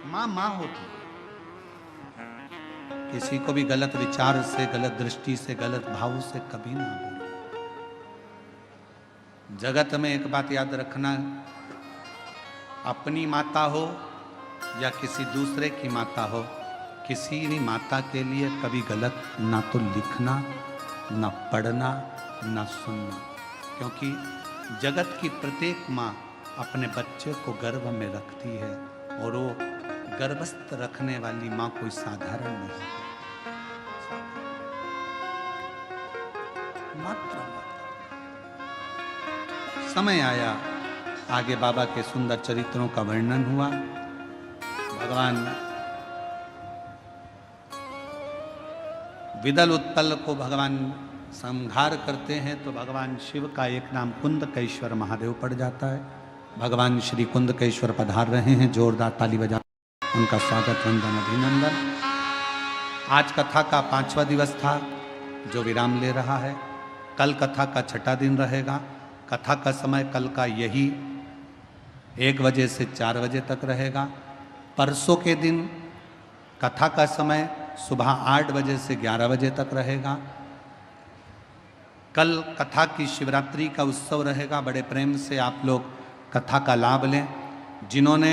मां मां होती, किसी को भी गलत विचार से, गलत दृष्टि से, गलत भाव से कभी ना बोलो। जगत में एक बात याद रखना, अपनी माता हो या किसी दूसरे की माता हो, किसी भी माता के लिए कभी गलत ना तो लिखना, ना पढ़ना, ना सुनना, क्योंकि जगत की प्रत्येक माँ अपने बच्चे को गर्भ में रखती है, और वो गर्भस्थ रखने वाली माँ कोई साधारण नहीं है। मात्र समय आया, आगे बाबा के सुंदर चरित्रों का वर्णन हुआ। भगवान विदल उत्पल को भगवान संहार करते हैं तो भगवान शिव का एक नाम कुंदकेश्वर महादेव पड़ जाता है। भगवान श्री कुंदकेश्वर पधार रहे हैं, जोरदार ताली बजा उनका स्वागत वंदन अभिनंदन। आज कथा का 5वां दिवस था जो विराम ले रहा है। कल कथा का 6ठा दिन रहेगा। कथा का समय कल का यही 1 बजे से 4 बजे तक रहेगा। परसों के दिन कथा का समय सुबह 8 बजे से 11 बजे तक रहेगा। कल कथा की शिवरात्रि का उत्सव रहेगा। बड़े प्रेम से आप लोग कथा का लाभ लें। जिन्होंने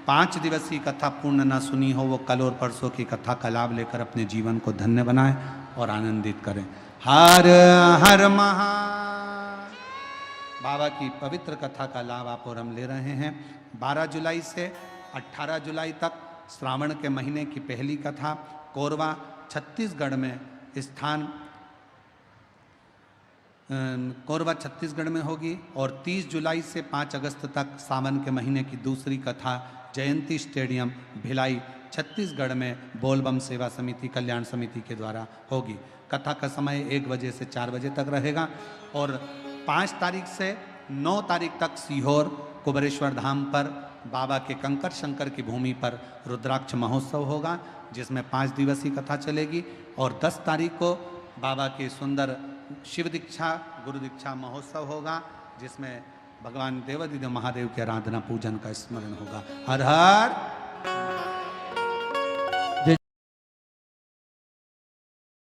5 दिवसीय कथा पूर्ण ना सुनी हो वो कल और परसों की कथा का लाभ लेकर अपने जीवन को धन्य बनाएं और आनंदित करें। हर हर महा बाबा की पवित्र कथा का लाभ आप और हम ले रहे हैं। 12 जुलाई से 18 जुलाई तक श्रावण के महीने की पहली कथा कोरवा छत्तीसगढ़ में स्थान कोरबा छत्तीसगढ़ में होगी। और 30 जुलाई से 5 अगस्त तक सावन के महीने की दूसरी कथा जयंती स्टेडियम भिलाई छत्तीसगढ़ में बोलबम सेवा समिति कल्याण समिति के द्वारा होगी। कथा का समय 1 बजे से 4 बजे तक रहेगा। और 5 तारीख से 9 तारीख तक सीहोर कुबरेश्वर धाम पर बाबा के कंकर शंकर की भूमि पर रुद्राक्ष महोत्सव होगा, जिसमें 5 दिवसीय कथा चलेगी। और 10 तारीख को बाबा के सुंदर शिव दीक्षा गुरु दीक्षा महोत्सव होगा, जिसमें भगवान देवादिदेव महादेव के आराधना पूजन का स्मरण होगा। हर हर